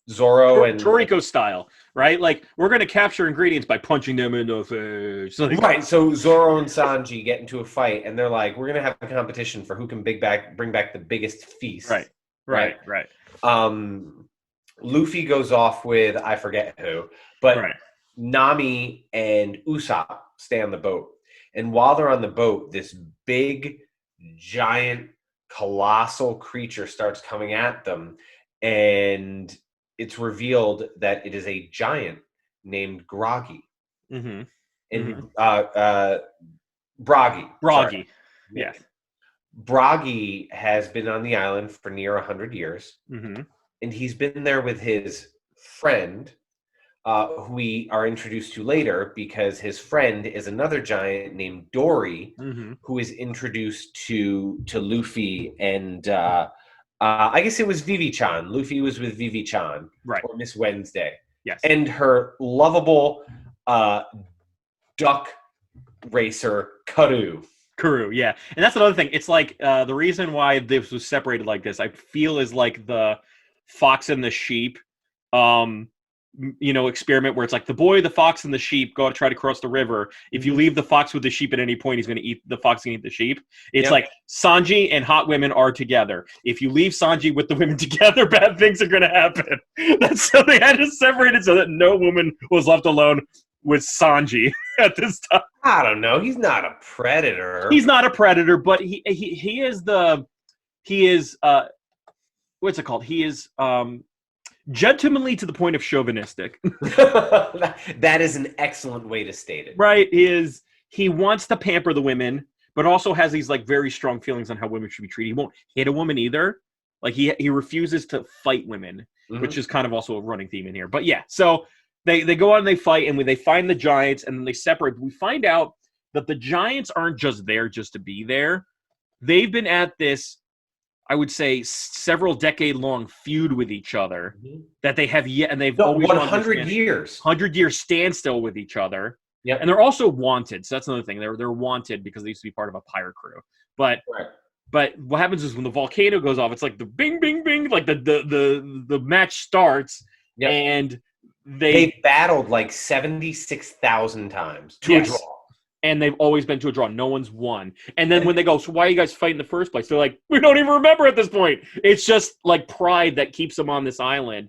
Zorro and Toriko style, right? Like, we're going to capture ingredients by punching them in the face. Like, right. So Zorro and Sanji get into a fight and they're like, we're going to have a competition for who can bring back the biggest feast. Right. Luffy goes off with, I forget who, but Nami and Usopp stay on the boat. And while they're on the boat, this big, giant, colossal creature starts coming at them. And it's revealed that it is a giant named Groggy. Mm-hmm. And Broggy. Broggy. Yeah. Broggy has been on the island for near 100 years. Mm-hmm. And he's been there with his friend, who we are introduced to later, because his friend is another giant named Dory, who is introduced to Luffy and I guess it was Vivi-chan. Luffy was with Vivi-chan, right, or Miss Wednesday. Yes, and her lovable duck racer Karoo. Yeah, and that's another thing. It's like the reason why this was separated like this, I feel, is like the fox and the sheep experiment, where it's like the boy, the fox, and the sheep go to try to cross the river. If you leave the fox with the sheep at any point, he's going to eat the fox and eat the sheep. It's like Sanji and hot women are together. If you leave Sanji with the women together, bad things are going to happen. That's so they had to separate it so that no woman was left alone with Sanji at this time. I don't know. He's not a predator. He's not a predator, but he is what's it called? He is gentlemanly to the point of chauvinistic. That is an excellent way to state it. Right. He wants to pamper the women, but also has these like very strong feelings on how women should be treated. He won't hit a woman either. Like he refuses to fight women, which is kind of also a running theme in here. But yeah, so they go out and they fight, and when they find the giants and then they separate, we find out that the giants aren't just there just to be there. They've been at this, I would say, several decade-long feud with each other that they have yet, and they've always 100 years. 100-year standstill with each other. Yep. And they're also wanted. So that's another thing. They're wanted because they used to be part of a pirate crew. But what happens is when the volcano goes off, it's like the bing, bing, bing, like the match starts, and they battled like 76,000 times to a draw. And they've always been to a draw. No one's won. And then when they go, so why are you guys fighting in the first place? They're like, we don't even remember at this point. It's just like pride that keeps them on this island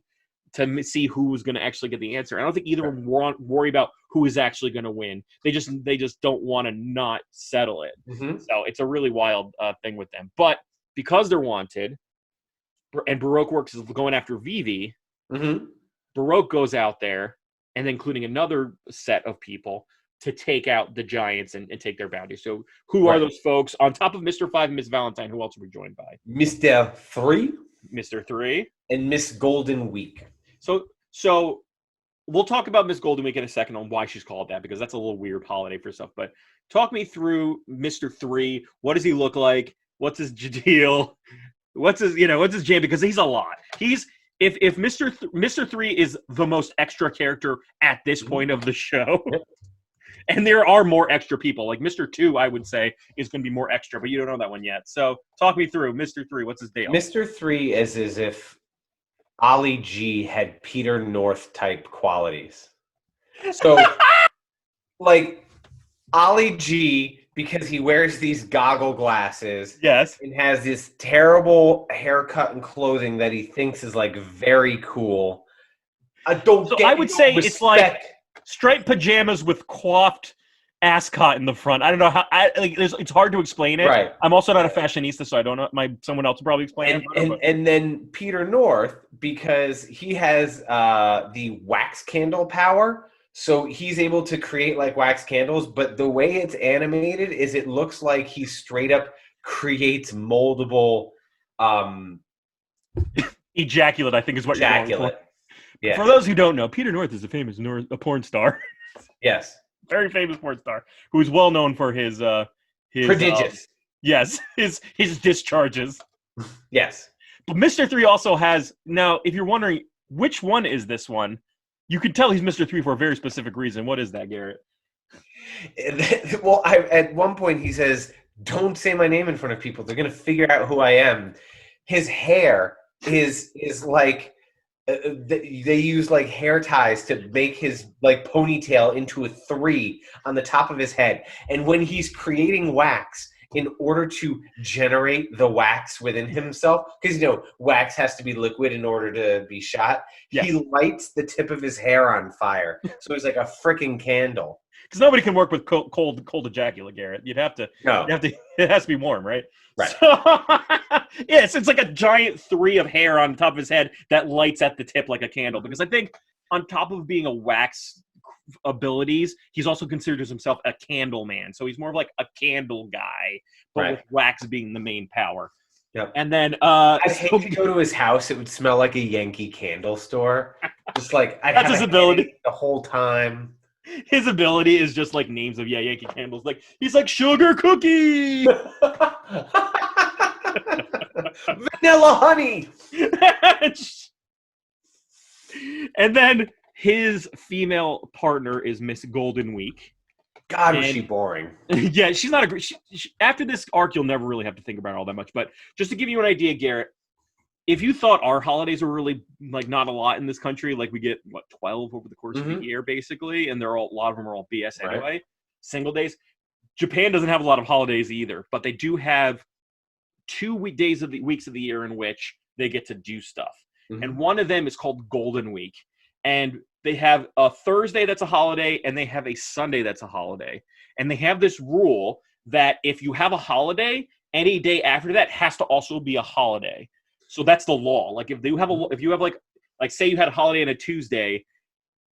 to see who's going to actually get the answer. I don't think either of them worry about who is actually going to win. They just don't want to not settle it. So it's a really wild thing with them. But because they're wanted, and Baroque Works is going after Vivi, Baroque goes out there, and including another set of people, to take out the giants and take their bounty. So who are those folks? On top of Mr. 5 and Miss Valentine, who else are we joined by? Mr. 3. Mr. 3. And Miss Golden Week. So we'll talk about Miss Golden Week in a second on why she's called that, because that's a little weird holiday for stuff. But talk me through Mr. 3. What does he look like? What's his deal? What's his jam? Because he's a lot. If Mr. 3 is the most extra character at this point of the show. And there are more extra people. Like Mr. 2, I would say, is going to be more extra, but you don't know that one yet. So talk me through Mr. 3. What's his deal? Mr. 3 is as if Ali G had Peter North type qualities. So, like, Ali G, because he wears these goggle glasses, and has this terrible haircut and clothing that he thinks is like very cool. I would say it's like striped pajamas with coiffed ascot in the front. I don't know how. It's hard to explain it. Right. I'm also not a fashionista, so I don't know. Someone else will probably explain it. And then Peter North, because he has the wax candle power, so he's able to create like wax candles. But the way it's animated is it looks like he straight up creates moldable ejaculate. I think is what ejaculate. You're going for. Yeah. For those who don't know, Peter North is a porn star. Yes. Very famous porn star who is well known for his prodigious. Yes, his discharges. Yes. But Mr. 3 also has, now if you're wondering which one is this one, you can tell he's Mr. 3 for a very specific reason. What is that, Garrett? Well, at one point he says, "Don't say my name in front of people. They're going to figure out who I am." His hair is like they use like hair ties to make his like ponytail into a 3 on the top of his head. And when he's creating wax, in order to generate the wax within himself, because wax has to be liquid in order to be shot. Yes. He lights the tip of his hair on fire, so he's like a freaking candle. Because nobody can work with cold ejaculate, Garrett. You'd have to. No. It has to be warm, right? Right. So, yes, it's like a giant 3 of hair on top of his head that lights at the tip like a candle. Because I think on top of being a wax abilities, he's also considers himself a candle man. So he's more of like a candle guy, but with wax being the main power. Yep. And then I'd hate to go to his house. It would smell like a Yankee candle store. Just like that's his ability the whole time. His ability is just like names of Yankee candles. Like he's like sugar cookie, vanilla honey, and then his female partner is Miss Golden Week. God, was she boring? Yeah, she's not a great. After this arc, you'll never really have to think about it all that much. But just to give you an idea, Garrett, if you thought our holidays were really like not a lot in this country, like we get 12 over the course of the year, basically, and they're all a lot of them are all BS anyway, single days. Japan doesn't have a lot of holidays either, but they do have 2 weeks of the year in which they get to do stuff, and one of them is called Golden Week, and they have a Thursday that's a holiday, and they have a Sunday that's a holiday, and they have this rule that if you have a holiday, any day after that has to also be a holiday. So that's the law. Like if you have like say you had a holiday on a Tuesday,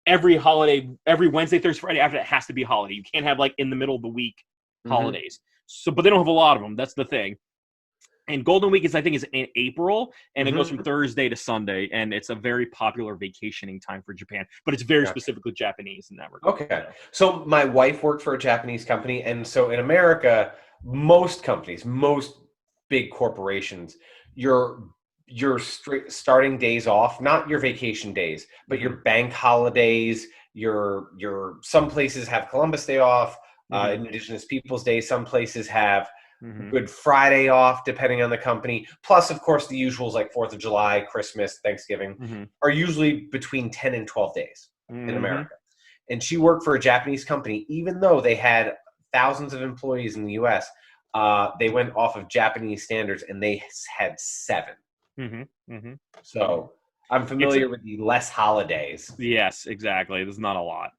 every Wednesday, Thursday, Friday after that has to be a holiday. You can't have like in the middle of the week holidays. So, but they don't have a lot of them. That's the thing. And Golden Week is in April, and it goes from Thursday to Sunday, and it's a very popular vacationing time for Japan. But it's very specifically Japanese in that regard. Okay. So my wife worked for a Japanese company, and so in America, most companies, most big corporations, your starting days off, not your vacation days, but your bank holidays, your some places have Columbus Day off, Indigenous Peoples Day, some places have Good Friday off, depending on the company. Plus, of course, the usuals like 4th of July, Christmas, Thanksgiving are usually between 10 and 12 days in America. And she worked for a Japanese company, even though they had thousands of employees in the U.S., they went off of Japanese standards, and they had 7. So I'm familiar with the less holidays. Yes, exactly. There's not a lot.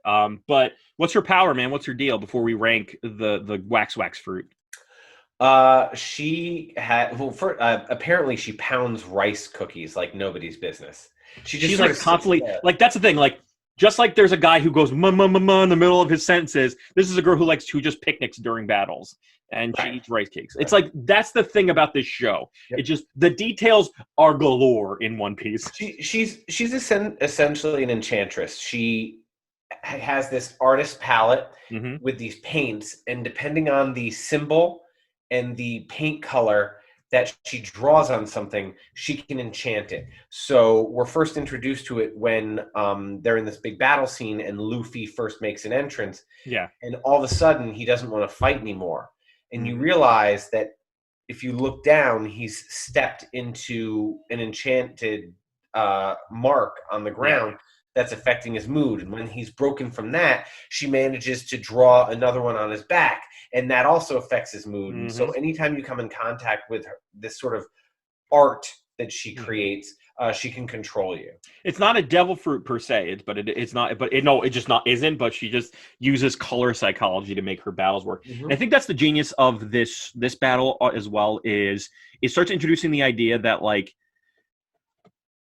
But what's your power, man? What's your deal before we rank the wax fruit? She had apparently she pounds rice cookies like nobody's business. She's like constantly like that's the thing. Like just like there's a guy who goes ma ma ma ma in the middle of his sentences. This is a girl who just picnics during battles. And she eats rice cakes. It's like that's the thing about this show. It just the details are galore in One Piece. She's essentially an enchantress. She has this artist palette with these paints, and depending on the symbol and the paint color that she draws on something, she can enchant it. So we're first introduced to it when they're in this big battle scene, and Luffy first makes an entrance. Yeah, and all of a sudden he doesn't want to fight anymore. And you realize that if you look down, he's stepped into an enchanted mark on the ground that's affecting his mood. And when he's broken from that, she manages to draw another one on his back, and that also affects his mood. And so anytime you come in contact with her, this sort of art that she creates, she can control you. It's not a devil fruit per se, it's not. But it just not isn't. But she just uses color psychology to make her battles work. Mm-hmm. And I think that's the genius of this battle as well. Is it starts introducing the idea that like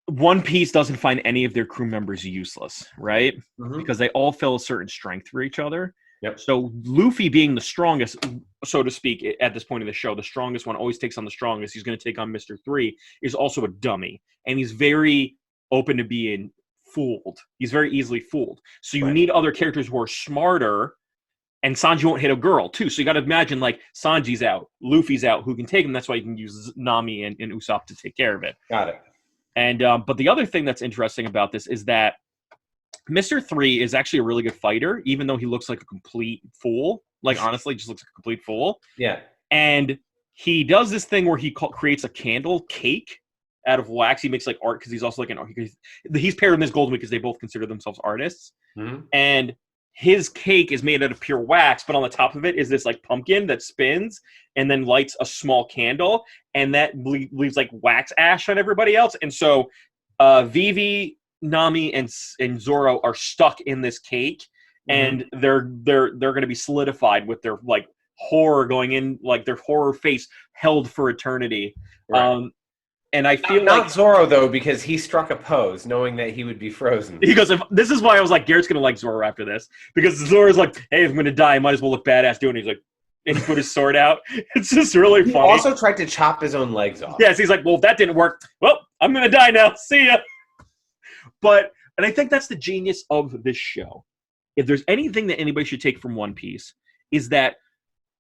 One Piece doesn't find any of their crew members useless, right? Mm-hmm. Because they all feel a certain strength for each other. Yep. So Luffy being the strongest, so to speak, at this point in the show, the strongest one always takes on the strongest. He's going to take on Mr. 3, is also a dummy. And he's very open to being fooled. He's very easily fooled. So you need other characters who are smarter, and Sanji won't hit a girl, too. So you got to imagine, like, Sanji's out, Luffy's out, who can take him. That's why you can use Nami and Usopp to take care of it. Got it. And but the other thing that's interesting about this is that Mr. 3 is actually a really good fighter, even though he looks like a complete fool. Like, honestly, just looks like a complete fool. Yeah. And he does this thing where he creates a candle cake out of wax. He makes, like, art because he's also, like, he's paired with Miss Golden because they both consider themselves artists. Mm-hmm. And his cake is made out of pure wax, but on the top of it is this, like, pumpkin that spins and then lights a small candle. And that leaves, like, wax ash on everybody else. And so Vivi, Nami and Zoro are stuck in this cake, and they're going to be solidified with their like horror going in, like their horror face held for eternity. Right. And I feel not Zoro though, because he struck a pose knowing that he would be frozen. He goes, this is why I was like, Garrett's going to like Zoro after this, because Zoro's like, hey, if I'm going to die, I might as well look badass doing it. He's like, and he put his sword out. It's just really funny. He also tried to chop his own legs off. Yes, he's like, well, if that didn't work, well, I'm going to die now. See ya. And I think that's the genius of this show. If there's anything that anybody should take from One Piece, is that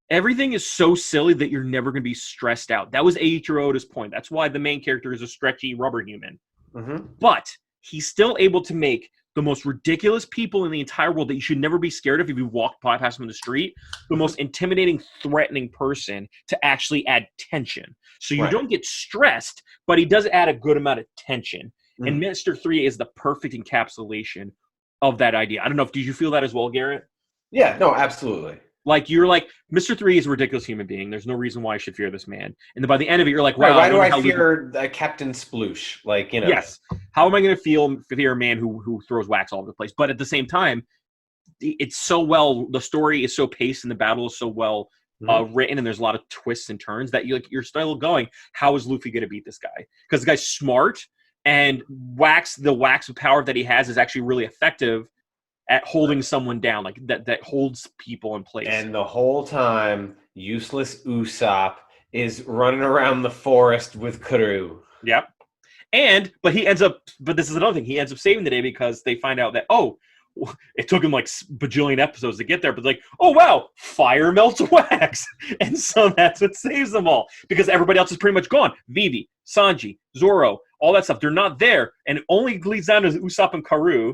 everything is so silly that you're never going to be stressed out. That was Eiichiro Oda's point. That's why the main character is a stretchy rubber human. Mm-hmm. But he's still able to make the most ridiculous people in the entire world that you should never be scared of if you walk past them in the street, the most intimidating, threatening person to actually add tension. So you don't get stressed, but he does add a good amount of tension. And Mr. 3 is the perfect encapsulation of that idea. I don't know did you feel that as well, Garrett? Yeah, no, absolutely. Like, you're like, Mr. 3 is a ridiculous human being. There's no reason why I should fear this man. And then by the end of it, you're like, wow. Why do I fear Captain Sploosh? Like, you know. Yes. How am I going to fear a man who throws wax all over the place? But at the same time, it's so well, the story is so paced and the battle is so well written, and there's a lot of twists and turns that you're still going, how is Luffy going to beat this guy? Because the guy's smart. And the wax power that he has is actually really effective at holding someone down, like that holds people in place. And the whole time, useless Usopp is running around the forest with Karoo. Yep. But this is another thing. He ends up saving the day because they find out that, it took him like bajillion episodes to get there, but like, oh wow, fire melts wax. And so that's what saves them all, because everybody else is pretty much gone. Vivi, Sanji, Zoro, all that stuff, they're not there. And it only leads down to Usopp and Karoo,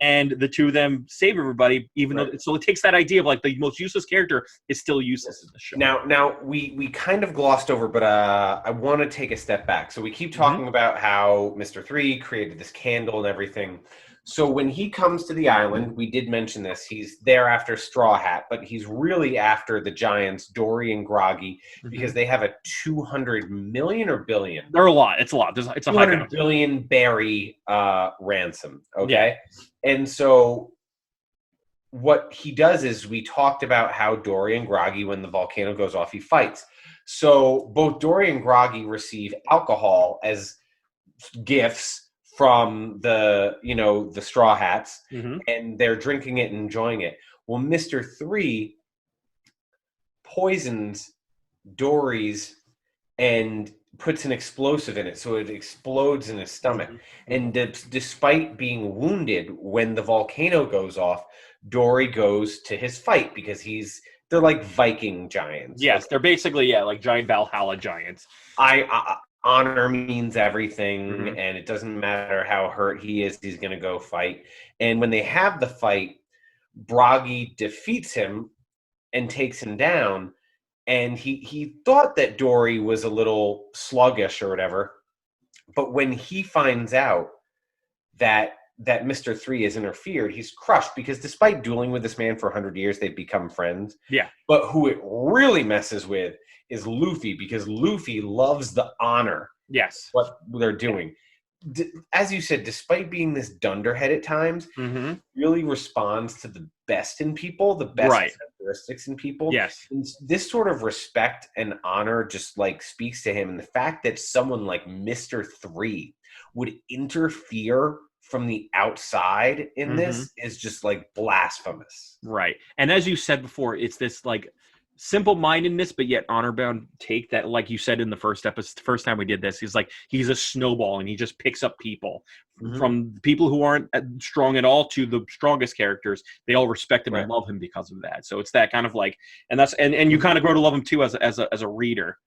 and the two of them save everybody, even though, so it takes that idea of like the most useless character is still useless in the show. Now we kind of glossed over, but I want to take a step back. So we keep talking about how Mr. 3 created this candle and everything. So when he comes to the island, we did mention this, he's there after Straw Hat, but he's really after the giants, Dory and Groggy, because they have a 200 million or billion? They're a lot. It's a lot. It's a 200 billion berry ransom, okay? Yeah. And so what he does is, we talked about how Dory and Groggy, when the volcano goes off, he fights. So both Dory and Groggy receive alcohol as gifts from the Straw Hats, and they're drinking it and enjoying it. Well, Mr. 3 poisons Dory's and puts an explosive in it, so it explodes in his stomach. And despite being wounded when the volcano goes off, Dory goes to his fight because they're like Viking giants. Yes, they're basically like giant Valhalla giants. Honor means everything, and it doesn't matter how hurt he is, he's going to go fight. And when they have the fight, Groggy defeats him and takes him down, and he thought that Dory was a little sluggish or whatever, but when he finds out that Mr. 3 has interfered, he's crushed, because despite dueling with this man for 100 years, they've become friends. Yeah. But who it really messes with is Luffy, because Luffy loves the honor. Yes. What they're doing. as you said, despite being this dunderhead at times, really responds to the best in people, the best characteristics in people. Yes. And this sort of respect and honor just like speaks to him. And the fact that someone like Mr. 3 would interfere from the outside in this is just like blasphemous. Right. And as you said before, it's this like simple-mindedness but yet honor-bound take that, like you said in the first episode, the first time we did this, he's a snowball and he just picks up people from people who aren't strong at all to the strongest characters. They all respect him and love him because of that. So it's that kind of like, and that's and you kind of grow to love him too as a reader.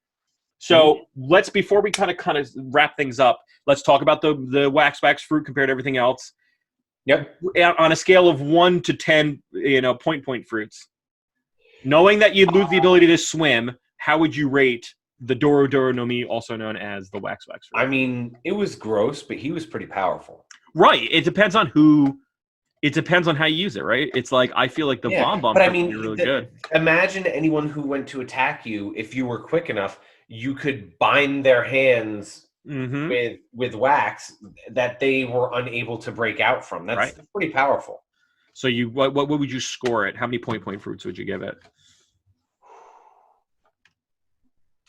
So let's, before we kind of wrap things up, let's talk about the wax fruit compared to everything else. Yep. On a scale of 1 to 10, point fruits. Knowing that you'd lose the ability to swim, how would you rate the Doro Doro no Mi, also known as the wax fruit? I mean, it was gross, but he was pretty powerful. Right. It depends on who. It depends on how you use it, right? It's like, I feel like the bomb but I mean, really good. Imagine anyone who went to attack you. If you were quick enough, you could bind their hands with wax that they were unable to break out from. That's pretty powerful. So what would you score it? How many point fruits would you give it?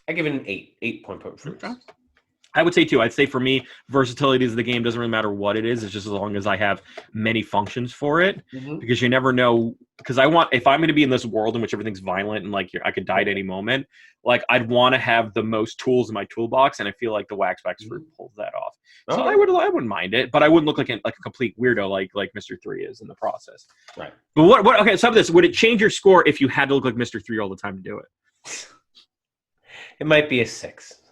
I give it an 8. 8 point fruits. Okay. I would say 2. I'd say for me, versatility of the game doesn't really matter what it is. It's just as long as I have many functions for it, because you never know. Because if I'm going to be in this world in which everything's violent and like I could die at any moment, like I'd want to have the most tools in my toolbox, and I feel like the wax fruit pulls that off. So I wouldn't mind it, but I wouldn't look like a complete weirdo like Mr. 3 is in the process. Right. But what? Okay, some of this, would it change your score if you had to look like Mr. 3 all the time to do it? It might be a 6.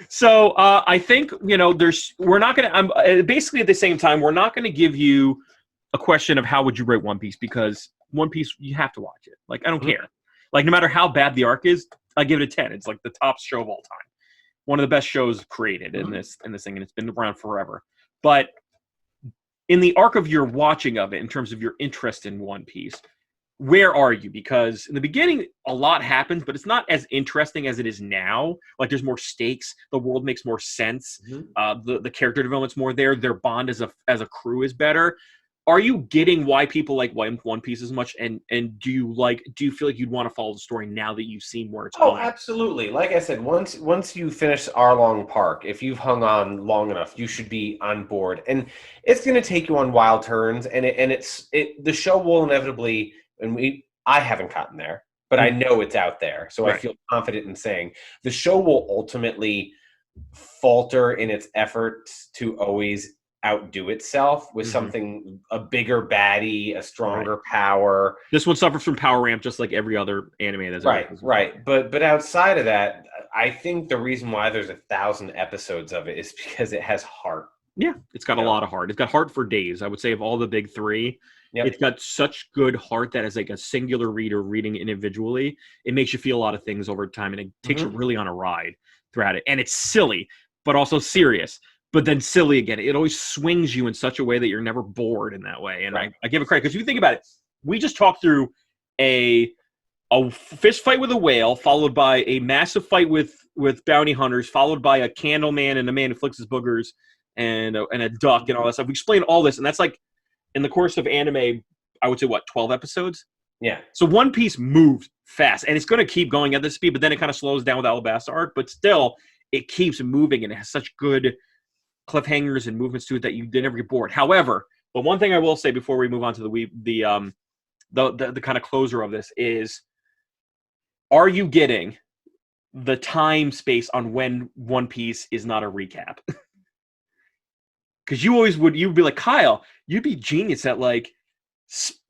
So I think we're not going to. Basically at the same time, we're not going to give you a question of how would you rate One Piece, because One Piece, you have to watch it. Like, I don't care. Like, no matter how bad the arc is, I give it a 10. It's like the top show of all time. One of the best shows created in this thing, and it's been around forever. But in the arc of your watching of it, in terms of your interest in One Piece, where are you? Because in the beginning, a lot happens, but it's not as interesting as it is now. Like, there's more stakes. The world makes more sense. The character development's more there. Their bond as a crew is better. Are you getting why people like One Piece as much? And do you feel like you'd want to follow the story now that you've seen where it's going? Oh, absolutely. Like I said, once you finish Arlong Park, if you've hung on long enough, you should be on board. And it's going to take you on wild turns, and the show will inevitably. And I haven't gotten there, but I know it's out there. So I feel confident in saying the show will ultimately falter in its efforts to always outdo itself with something, a bigger baddie, a stronger power. This one suffers from power ramp just like every other anime that's right. But outside of that, I think the reason why there's 1,000 episodes of it is because it has heart. Yeah, it's got a lot of heart. It's got heart for days. I would say of all the big three, it's got such good heart that as like a singular reader reading individually, it makes you feel a lot of things over time, and it takes you really on a ride throughout it. And it's silly, but also serious, but then silly again. It always swings you in such a way that you're never bored in that way. And I give it credit, because if you think about it, we just talked through a fist fight with a whale, followed by a massive fight with bounty hunters, followed by a candle man and a man who flicks his boogers, and a duck and all that stuff. We explained all this, and that's like, in the course of anime, I would say, 12 episodes? Yeah. So One Piece moves fast, and it's going to keep going at this speed, but then it kind of slows down with Alabasta arc, but still, it keeps moving, and it has such good cliffhangers and movements to it that you never get bored. However, but one thing I will say before we move on to the kind of closer of this is, are you getting the time space on when One Piece is not a recap? Because you'd be like, Kyle, you'd be genius at like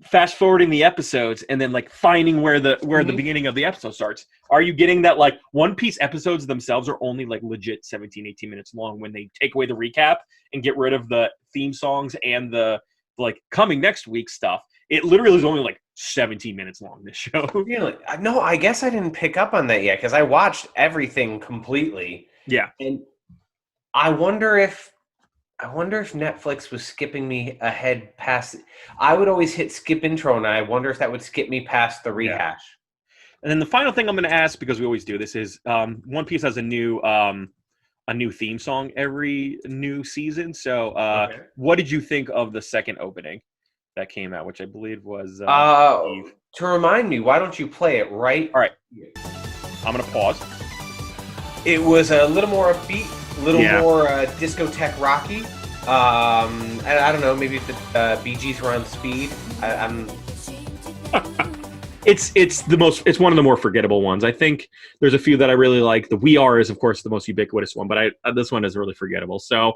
fast forwarding the episodes and then like finding where the beginning of the episode starts. Are you getting that like One Piece episodes themselves are only like legit 17, 18 minutes long when they take away the recap and get rid of the theme songs and the like coming next week stuff? It literally is only like 17 minutes long, this show. Really? No, I guess I didn't pick up on that yet, because I watched everything completely. Yeah. And I wonder if Netflix was skipping me ahead past. I would always hit skip intro, and I wonder if that would skip me past the rehash. Yeah. And then the final thing I'm going to ask, because we always do this, is One Piece has a new a new theme song every new season. So what did you think of the second opening that came out, which I believe was to remind me, why don't you play it right? All right. I'm going to pause. It was a little more upbeat, a little more discotheque rocky. I don't know, maybe if the Bee Gees were on speed. It's one of the more forgettable ones. I think there's a few that I really like. The We Are is, of course, the most ubiquitous one, but this one is really forgettable. So,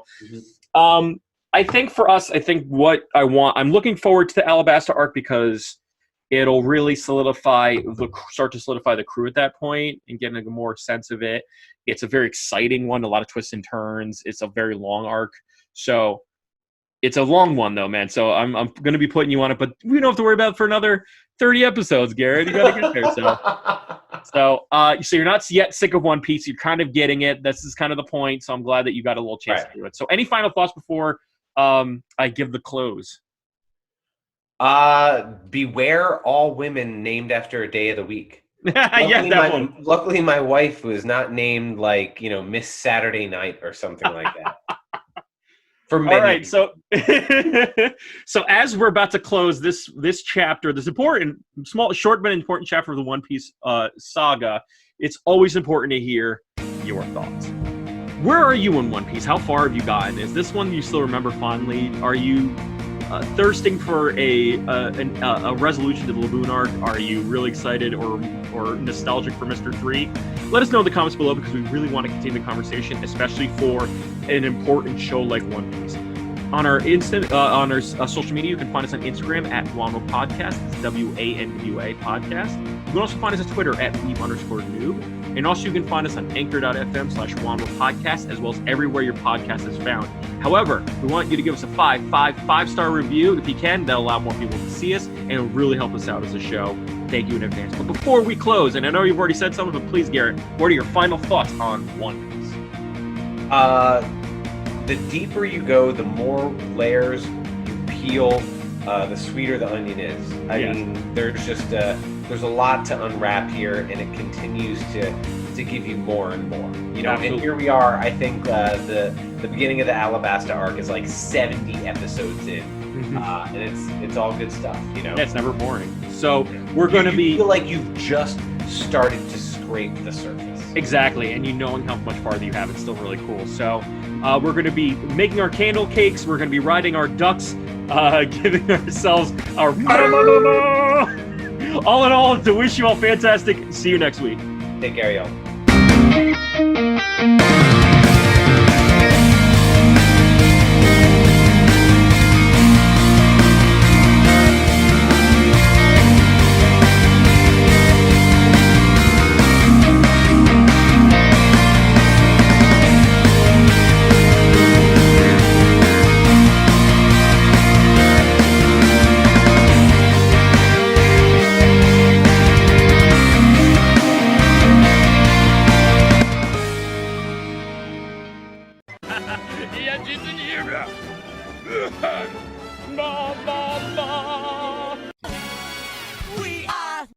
I think for us, what I'm looking forward to the Alabasta arc because it'll really start to solidify the crew at that point and getting a more sense of it. It's a very exciting one, a lot of twists and turns. It's a very long arc. So it's a long one though, man. So I'm going to be putting you on it, but we don't have to worry about it for another 30 episodes, Garrett. You got to get there. So you're not yet sick of One Piece. You're kind of getting it. This is kind of the point. So I'm glad that you got a little chance to do it. So any final thoughts before I give the close? Beware all women named after a day of the week. Luckily, my wife was not named like, Miss Saturday Night or something like that. For many. All right, so as we're about to close this chapter, this important, short but important chapter of the One Piece saga, it's always important to hear your thoughts. Where are you in One Piece? How far have you gotten? Is this one you still remember fondly? Are you thirsting for a resolution to the Laboon arc? Are you really excited or nostalgic for Mr. 3? Let us know in the comments below because we really want to continue the conversation, especially for an important show like One Piece. On our social media, you can find us on Instagram at Wanwa Podcast. It's WANWA Podcast. You can also find us on Twitter at Weeb_noob. And also you can find us on anchor.fm/Wanwa Podcast, as well as everywhere your podcast is found. However, we want you to give us a 5-star review. If you can, that'll allow more people to see us, and it'll really help us out as a show. Thank you in advance. But before we close, and I know you've already said something, but please, Garrett, what are your final thoughts on One Piece? The deeper you go, the more layers you peel, the sweeter the onion is. I mean, there's a lot to unwrap here, and it continues to give you more and more. Absolutely. And here we are. I think the beginning of the Alabasta arc is like 70 episodes in, and it's all good stuff. Yeah, it's never boring. So we're going to be feel like you've just started to scrape the surface. Exactly, and knowing how much farther you have, it's still really cool. So we're going to be making our candle cakes. We're going to be riding our ducks, giving ourselves our all in all, to wish you all fantastic. See you next week. Take care, y'all. Ba, ba, ba.